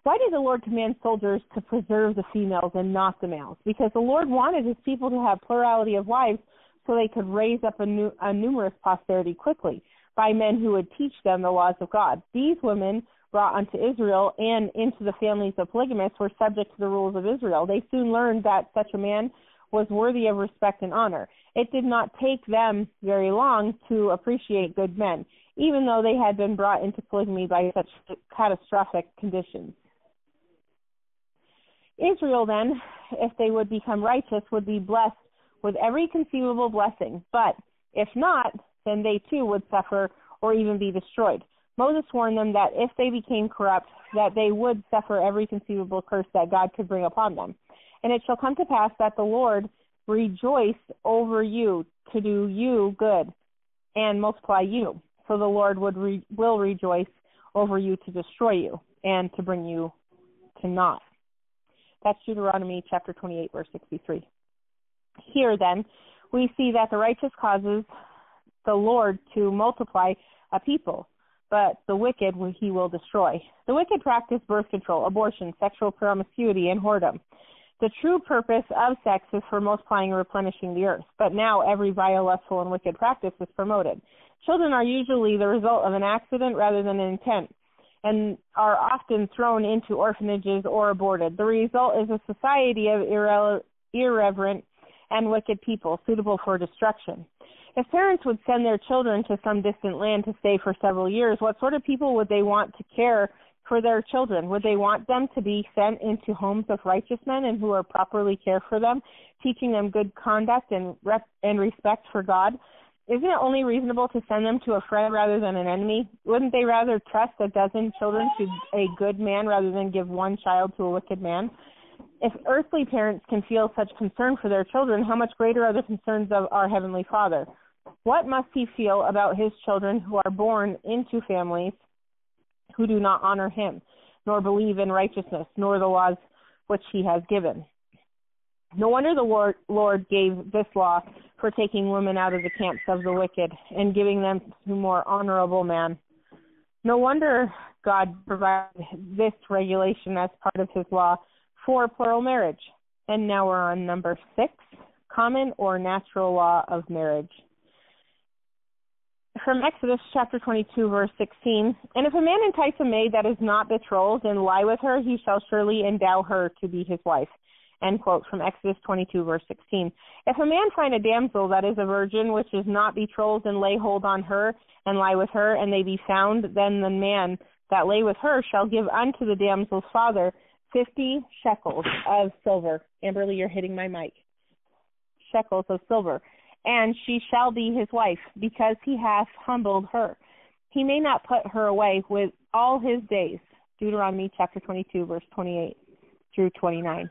Why did the Lord command soldiers to preserve the females and not the males? Because the Lord wanted his people to have plurality of wives so they could raise up a numerous posterity quickly by men who would teach them the laws of God. These women brought unto Israel and into the families of polygamists were subject to the rules of Israel. They soon learned that such a man was worthy of respect and honor. It did not take them very long to appreciate good men, even though they had been brought into polygamy by such catastrophic conditions. Israel, then, if they would become righteous, would be blessed with every conceivable blessing. But if not, then they too would suffer or even be destroyed. Moses warned them that if they became corrupt, that they would suffer every conceivable curse that God could bring upon them. And it shall come to pass that the Lord rejoice over you to do you good and multiply you. So the Lord will rejoice over you to destroy you and to bring you to naught. That's Deuteronomy chapter 28, verse 63. Here, then, we see that the righteous causes the Lord to multiply a people, but the wicked he will destroy. The wicked practice birth control, abortion, sexual promiscuity, and whoredom. The true purpose of sex is for multiplying and replenishing the earth, but now every vile, lustful, and wicked practice is promoted. Children are usually the result of an accident rather than an intent, and are often thrown into orphanages or aborted. The result is a society of irreverent and wicked people, suitable for destruction. If parents would send their children to some distant land to stay for several years, what sort of people would they want to care for their children? Would they want them to be sent into homes of righteous men and who are properly care for them, teaching them good conduct and respect for God? Isn't it only reasonable to send them to a friend rather than an enemy? Wouldn't they rather trust a dozen children to a good man rather than give one child to a wicked man? If earthly parents can feel such concern for their children, how much greater are the concerns of our Heavenly Father? What must he feel about his children who are born into families who do not honor him, nor believe in righteousness, nor the laws which he has given? No wonder the Lord gave this law for taking women out of the camps of the wicked and giving them to more honorable men. No wonder God provided this regulation as part of his law for plural marriage. And now we're on number 6, common or natural law of marriage. From Exodus chapter 22, verse 16, and if a man entice a maid that is not betrothed and lie with her, he shall surely endow her to be his wife. End quote from Exodus 22, verse 16. If a man find a damsel that is a virgin, which is not betrothed, and lay hold on her and lie with her, and they be found, then the man that lay with her shall give unto the damsel's father 50 shekels of silver. Amberly, you're hitting my mic. Shekels of silver. And she shall be his wife, because he hath humbled her. He may not put her away with all his days. Deuteronomy chapter 22, verse 28 through 29.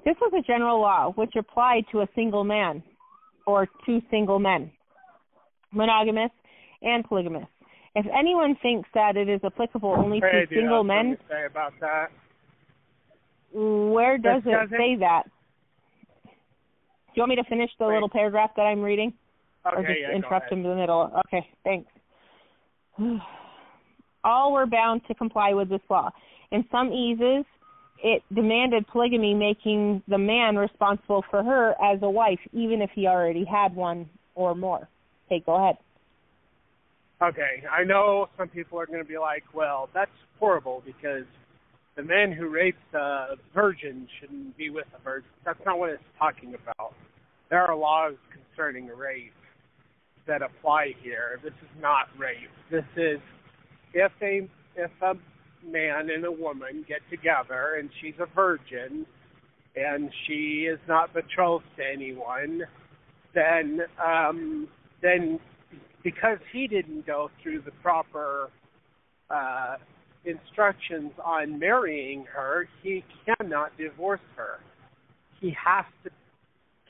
This was a general law which applied to a single man or two single men, monogamous and polygamous. If anyone thinks that it is applicable only to single men, say about that. Where does it say that? Do you want me to finish the little paragraph that I'm reading? Okay, or just interrupt in the middle? Okay, thanks. All were bound to comply with this law. In some eases, it demanded polygamy, making the man responsible for her as a wife, even if he already had one or more. Okay, go ahead. Okay, I know some people are going to be like, well, that's horrible because the man who rapes a virgin shouldn't be with a virgin. That's not what it's talking about. There are laws concerning rape that apply here. This is not rape. This is if a man and a woman get together and she's a virgin and she is not betrothed to anyone, then because he didn't go through the proper instructions on marrying her, he cannot divorce her. He has to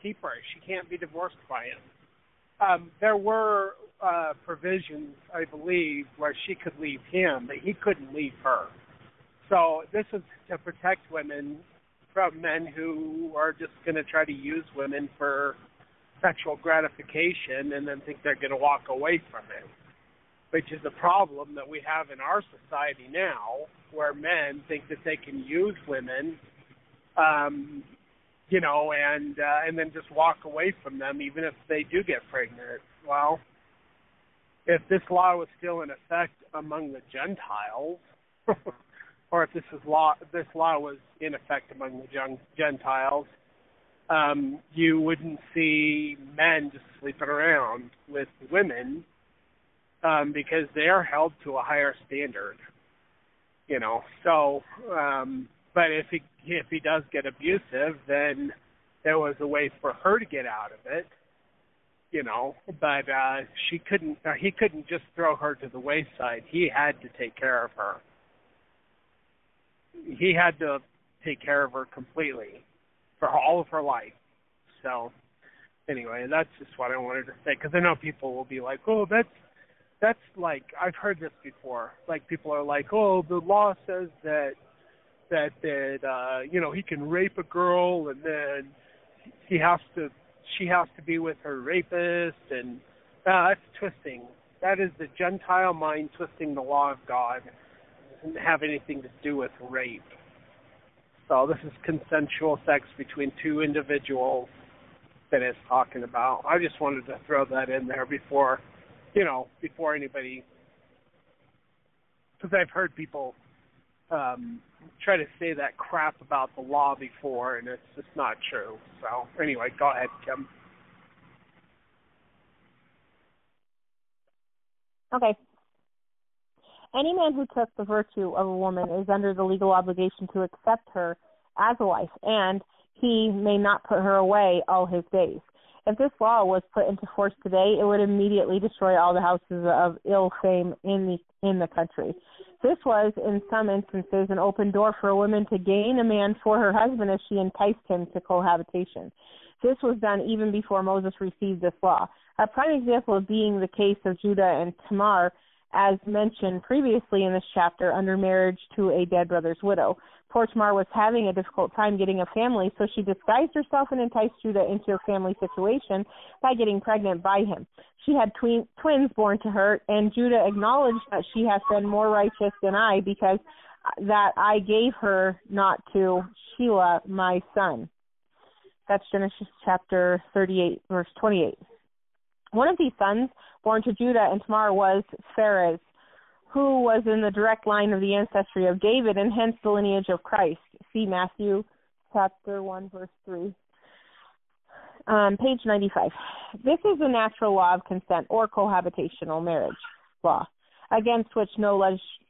keep her. She can't be divorced by him. There were provisions, I believe, where she could leave him, but he couldn't leave her. So this is to protect women from men who are just going to try to use women for sexual gratification and then think they're going to walk away from it, which is a problem that we have in our society now, where men think that they can use women, and then just walk away from them even if they do get pregnant. Well, if this law was still in effect among the Gentiles, or if this law was in effect among the Gentiles, you wouldn't see men just sleeping around with women because they are held to a higher standard, So, but if he does get abusive, then there was a way for her to get out of it, But he couldn't just throw her to the wayside. He had to take care of her. He had to take care of her completely for all of her life. So, anyway, that's just what I wanted to say, because I know people will be like, oh, that's like, I've heard this before. Like, people are like, oh, the law says that he can rape a girl and then she has to be with her rapist, and that's twisting. That is the Gentile mind twisting the law of God. It doesn't have anything to do with rape. So this is consensual sex between two individuals that it's talking about. I just wanted to throw that in there before anybody, because I've heard people try to say that crap about the law before, and it's just not true. So anyway, go ahead, Kim. Okay. Any man who took the virtue of a woman is under the legal obligation to accept her as a wife, and he may not put her away all his days. If this law was put into force today, it would immediately destroy all the houses of ill fame in the country. This was, in some instances, an open door for a woman to gain a man for her husband if she enticed him to cohabitation. This was done even before Moses received this law. A prime example of being the case of Judah and Tamar, as mentioned previously in this chapter, under marriage to a dead brother's widow. Poor Tamar was having a difficult time getting a family, so she disguised herself and enticed Judah into a family situation by getting pregnant by him. She had twins born to her, and Judah acknowledged that she has been more righteous than I, because that I gave her not to Shelah, my son. That's Genesis chapter 38, verse 28. One of these sons born to Judah and Tamar was Pharez, who was in the direct line of the ancestry of David and hence the lineage of Christ. See Matthew chapter 1, verse 3. Page 95. This is the natural law of consent or cohabitational marriage law, against which no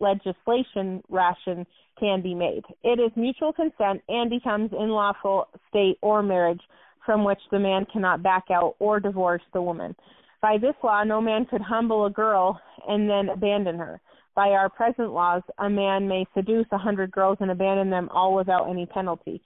legislation ration can be made. It is mutual consent and becomes unlawful state or marriage from which the man cannot back out or divorce the woman. By this law, no man could humble a girl and then abandon her. By our present laws, a man may seduce 100 girls and abandon them all without any penalty.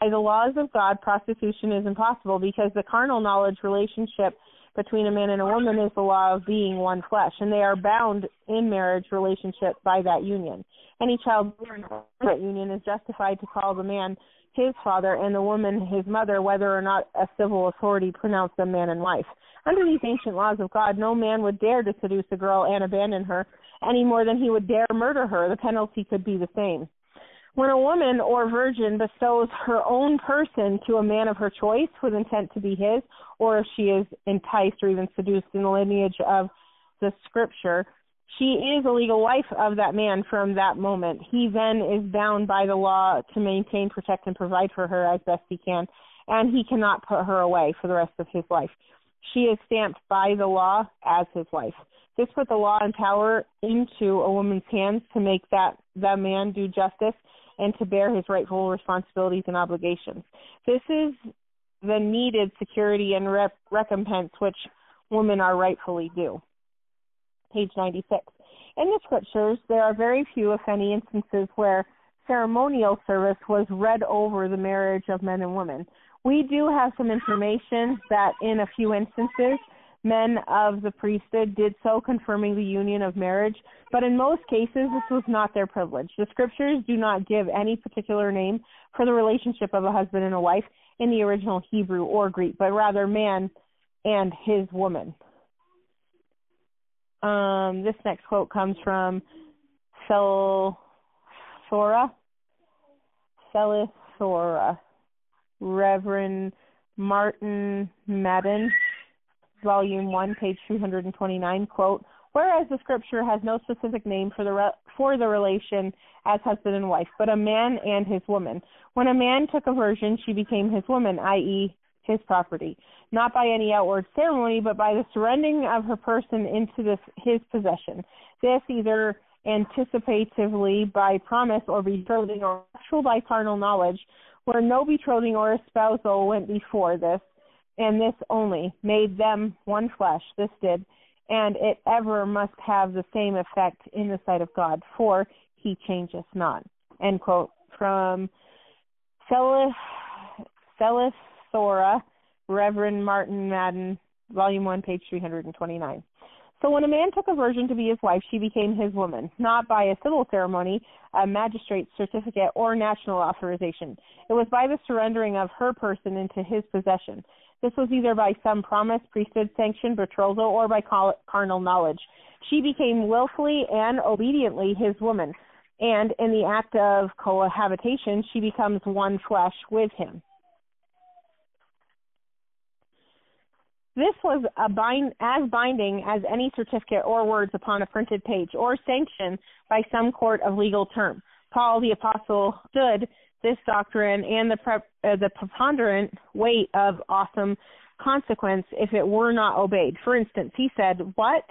By the laws of God, prostitution is impossible because the carnal knowledge relationship between a man and a woman is the law of being one flesh, and they are bound in marriage relationship by that union. Any child born in that union is justified to call the man his father and the woman his mother, whether or not a civil authority pronounced them man and wife. Under these ancient laws of God, no man would dare to seduce a girl and abandon her any more than he would dare murder her. The penalty could be the same. When a woman or virgin bestows her own person to a man of her choice with intent to be his, or if she is enticed or even seduced in the lineage of the scripture, she is a legal wife of that man from that moment. He then is bound by the law to maintain, protect, and provide for her as best he can, and he cannot put her away for the rest of his life. She is stamped by the law as his wife. This put the law and power into a woman's hands to make that man do justice and to bear his rightful responsibilities and obligations. This is the needed security and recompense which women are rightfully due. Page 96. In the scriptures, there are very few, if any, instances where ceremonial service was read over the marriage of men and women. We do have some information that in a few instances men of the priesthood did so, confirming the union of marriage, but in most cases this was not their privilege. The scriptures do not give any particular name for the relationship of a husband and a wife in the original Hebrew or Greek, but rather man and his woman. This next quote comes from Celisora, Reverend Martin Madden, Volume 1, page 329, quote, whereas the scripture has no specific name for the relation as husband and wife, but a man and his woman. When a man took a virgin, she became his woman, i.e., his property, not by any outward ceremony, but by the surrendering of her person into his possession. This either anticipatively by promise or betrothing, or actual by carnal knowledge, where no betrothing or espousal went before this, and this only made them one flesh. This did, and it ever must have the same effect in the sight of God, for he changeth not. End quote. From Celisora, Reverend Martin Madden, Volume 1, page 329. So when a man took a virgin to be his wife, she became his woman, not by a civil ceremony, a magistrate's certificate, or national authorization. It was by the surrendering of her person into his possession. This was either by some promise, priesthood sanction, betrothal, or by carnal knowledge. She became willfully and obediently his woman, and in the act of cohabitation, she becomes one flesh with him. This was as binding as any certificate or words upon a printed page, or sanctioned by some court of legal term. Paul the Apostle stood this doctrine and the preponderant weight of awesome consequence if it were not obeyed. For instance, he said, "What?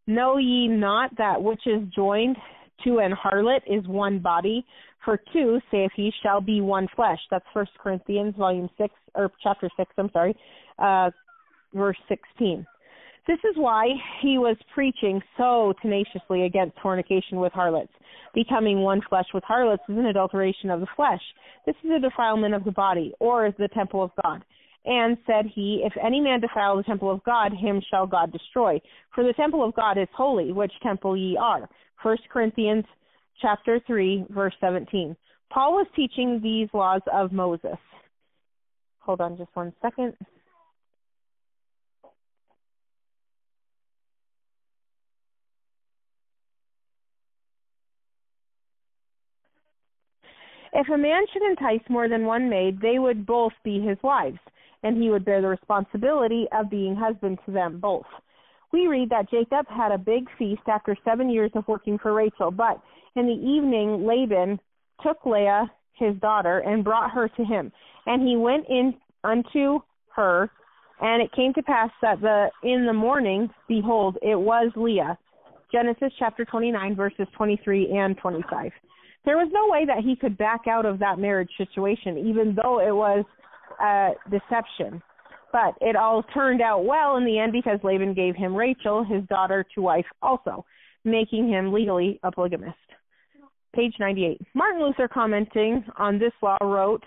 Know ye not that which is joined to an harlot is one body? For two, saith he, shall be one flesh." That's 1 Corinthians chapter 6, verse 16. This is why he was preaching so tenaciously against fornication with harlots. Becoming one flesh with harlots is an adulteration of the flesh. This is a defilement of the body, or the temple of God. And said he, if any man defile the temple of God, him shall God destroy. For the temple of God is holy, which temple ye are. 1 Corinthians chapter 3, verse 17. Paul was teaching these laws of Moses. Hold on just one second. If a man should entice more than one maid, they would both be his wives, and he would bear the responsibility of being husband to them both. We read that Jacob had a big feast after 7 years of working for Rachel, but in the evening Laban took Leah, his daughter, and brought her to him. And he went in unto her, and it came to pass that in the morning, behold, it was Leah. Genesis chapter 29, verses 23 and 25. There was no way that he could back out of that marriage situation, even though it was deception. But it all turned out well in the end because Laban gave him Rachel, his daughter, to wife also, making him legally a polygamist. Page 98. Martin Luther, commenting on this law, wrote,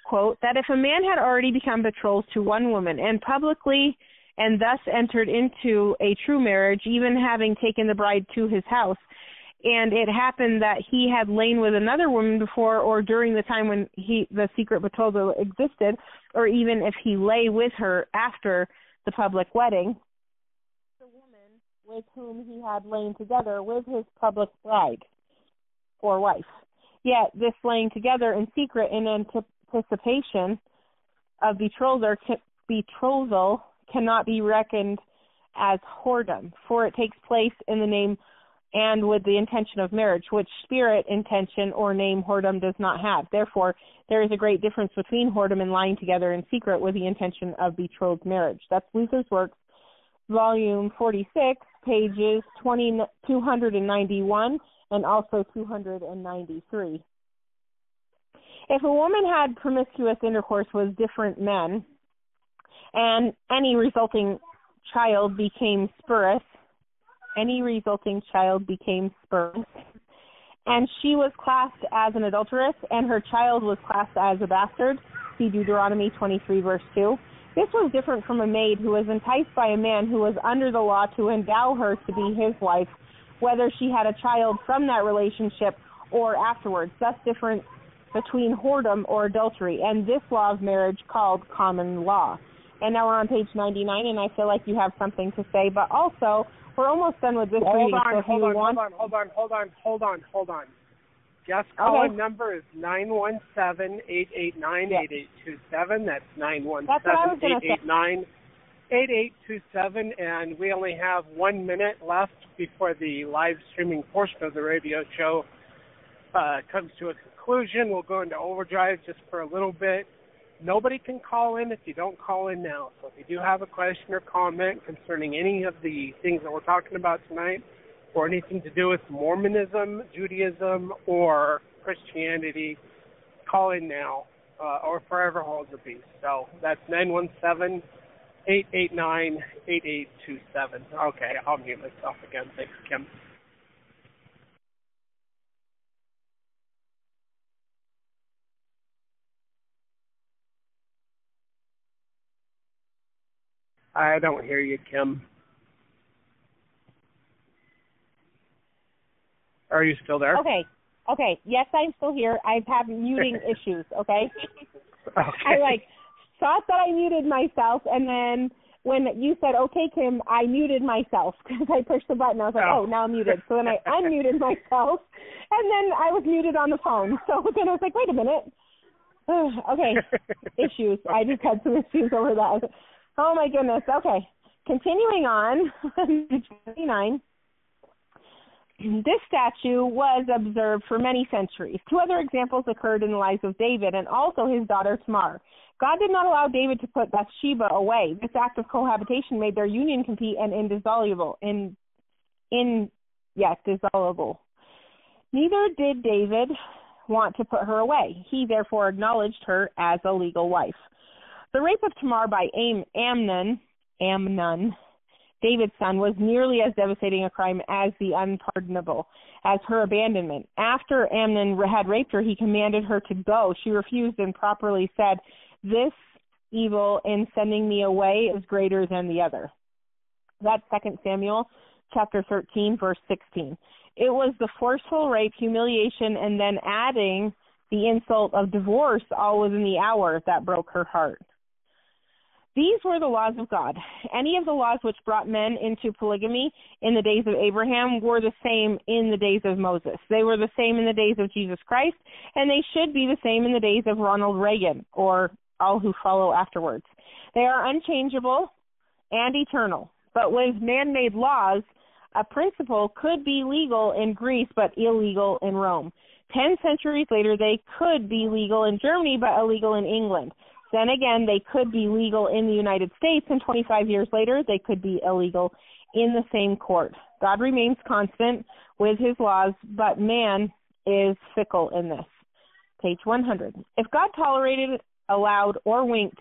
quote, that if a man had already become betrothed to one woman and publicly and thus entered into a true marriage, even having taken the bride to his house, and it happened that he had lain with another woman before or during the time when the secret betrothal existed, or even if he lay with her after the public wedding, the woman with whom he had lain together with his public bride or wife. Yet this laying together in secret in anticipation of betrothal cannot be reckoned as whoredom, for it takes place in the name and with the intention of marriage, which spirit, intention, or name whoredom does not have. Therefore, there is a great difference between whoredom and lying together in secret with the intention of betrothed marriage. That's Luther's Works, volume 46, pages 291 and also 293. If a woman had promiscuous intercourse with different men, and any resulting child became spurious, and she was classed as an adulteress, and her child was classed as a bastard, see Deuteronomy 23, verse 2, This was different from a maid who was enticed by a man who was under the law to endow her to be his wife, whether she had a child from that relationship or afterwards. Thus different between whoredom or adultery, and this law of marriage called common law. And now we're on page 99, and I feel like you have something to say, but also we're almost done with this reading. Hold on. Guest call-in number is 917-889-8827. That's 917-889-8827, and we only have 1 minute left before the live streaming portion of the radio show comes to a conclusion. We'll go into overdrive just for a little bit. Nobody can call in if you don't call in now. So if you do have a question or comment concerning any of the things that we're talking about tonight, or anything to do with Mormonism, Judaism, or Christianity, call in now, or forever hold your peace. So that's 917-889-8827. Okay, I'll mute myself again. Thanks, Kim. I don't hear you, Kim. Are you still there? Okay. Yes, I'm still here. I've had muting issues, okay? I thought that I muted myself, and then when you said, okay, Kim, I muted myself because I pushed the button. I was like, oh, now I'm muted. So then I unmuted myself, and then I was muted on the phone. So then I was like, wait a minute. Okay, issues. I just had some issues over that. Oh, my goodness. Okay, continuing on, 29. This statue was observed for many centuries. 2 other examples occurred in the lives of David and also his daughter Tamar. God did not allow David to put Bathsheba away. This act of cohabitation made their union complete and indissoluble. Dissoluble. Neither did David want to put her away. He therefore acknowledged her as a legal wife. The rape of Tamar by Amnon, David's son, was nearly as devastating a crime as the unpardonable, as her abandonment. After Amnon had raped her, he commanded her to go. She refused and properly said, "This evil in sending me away is greater than the other." That's 2 Samuel chapter 13, verse 16. It was the forceful rape, humiliation, and then adding the insult of divorce all within the hour that broke her heart. These were the laws of God. Any of the laws which brought men into polygamy in the days of Abraham were the same in the days of Moses. They were the same in the days of Jesus Christ, and they should be the same in the days of Ronald Reagan or all who follow afterwards. They are unchangeable and eternal. But with man-made laws, a principle could be legal in Greece but illegal in Rome. 10 centuries later, they could be legal in Germany but illegal in England. Then again, they could be legal in the United States, and 25 years later, they could be illegal in the same court. God remains constant with his laws, but man is fickle in this. Page 100. If God tolerated, allowed, or winked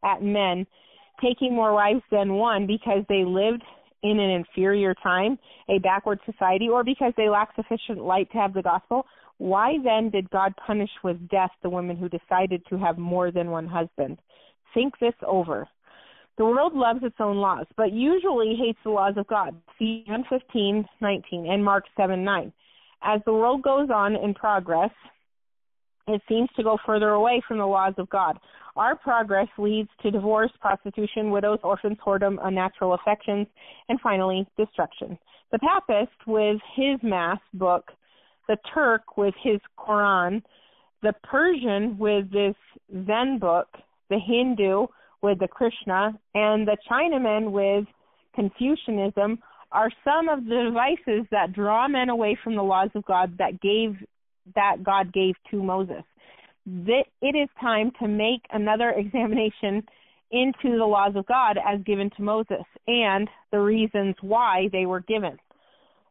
at men taking more wives than one because they lived in an inferior time, a backward society, or because they lacked sufficient light to have the gospel, why then did God punish with death the women who decided to have more than one husband? Think this over. The world loves its own laws, but usually hates the laws of God. See John 15:19 and Mark 7:9. As the world goes on in progress, it seems to go further away from the laws of God. Our progress leads to divorce, prostitution, widows, orphans, whoredom, unnatural affections, and finally, destruction. The papist with his Mass book, the Turk with his Quran, the Persian with this Zen book, the Hindu with the Krishna, and the Chinaman with Confucianism are some of the devices that draw men away from the laws of God that God gave to Moses. It is time to make another examination into the laws of God as given to Moses and the reasons why they were given.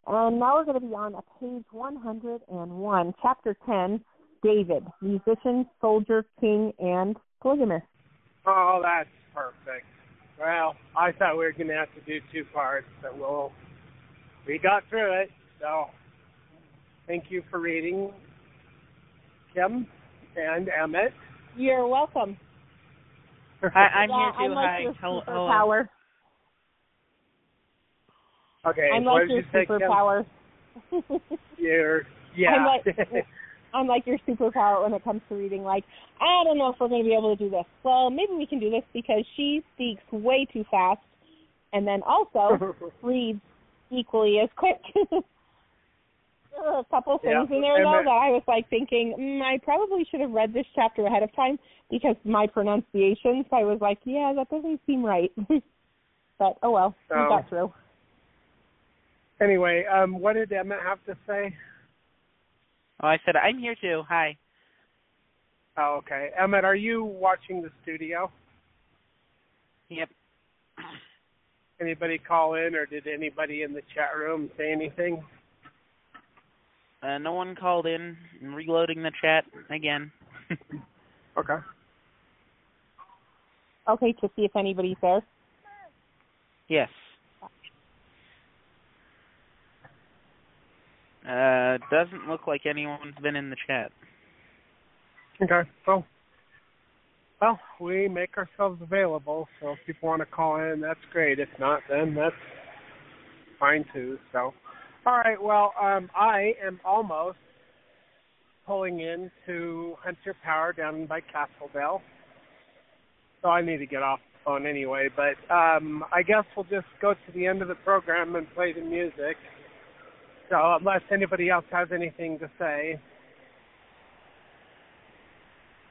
And now we're going to be on page 101, chapter 10, David, musician, soldier, king, and polygamist. Oh, that's perfect. Well, I thought we were going to have to do 2 parts, but we got through it. So thank you for reading, Kim and Emmett. You're welcome. I'm Yeah, here I'm too. like Hi. your Hello. superpower. Okay, I'm what like did your you say, Kim? superpower. Yeah. I'm like your superpower when it comes to reading. Like, I don't know if we're going to be able to do this. Well, maybe we can do this because she speaks way too fast and then also reads equally as quick. There were a couple things in there, though, that I was like thinking, I probably should have read this chapter ahead of time because my pronunciations, I was like, yeah, that doesn't seem right. But, oh well, we got through. Anyway, what did Emmett have to say? Oh, I said I'm here too. Hi. Oh, okay. Emmett, are you watching the studio? Yep. Anybody call in, or did anybody in the chat room say anything? No one called in. I'm reloading the chat again. Okay. Okay, to see if anybody's there. Yes. Doesn't look like anyone's been in the chat. Okay. Well, we make ourselves available, so if people want to call in, that's great. If not, then that's fine too. So, all right. Well, I am almost pulling into Hunter Power down by Castledale, so I need to get off the phone anyway. But I guess we'll just go to the end of the program and play the music. So unless anybody else has anything to say.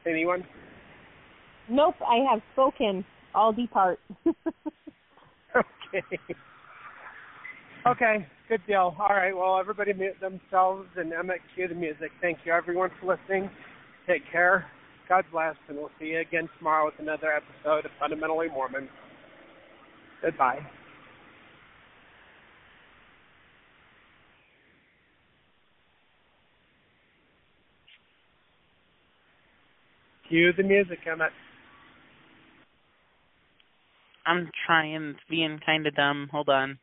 Anyone? Nope, I have spoken. I'll depart. Okay. Okay, good deal. All right, well, everybody mute themselves, and Emmett, cue the music. Thank you, everyone, for listening. Take care. God bless, and we'll see you again tomorrow with another episode of Fundamentally Mormon. Goodbye. Cue the music, Emmett. I'm trying. It's being kind of dumb. Hold on.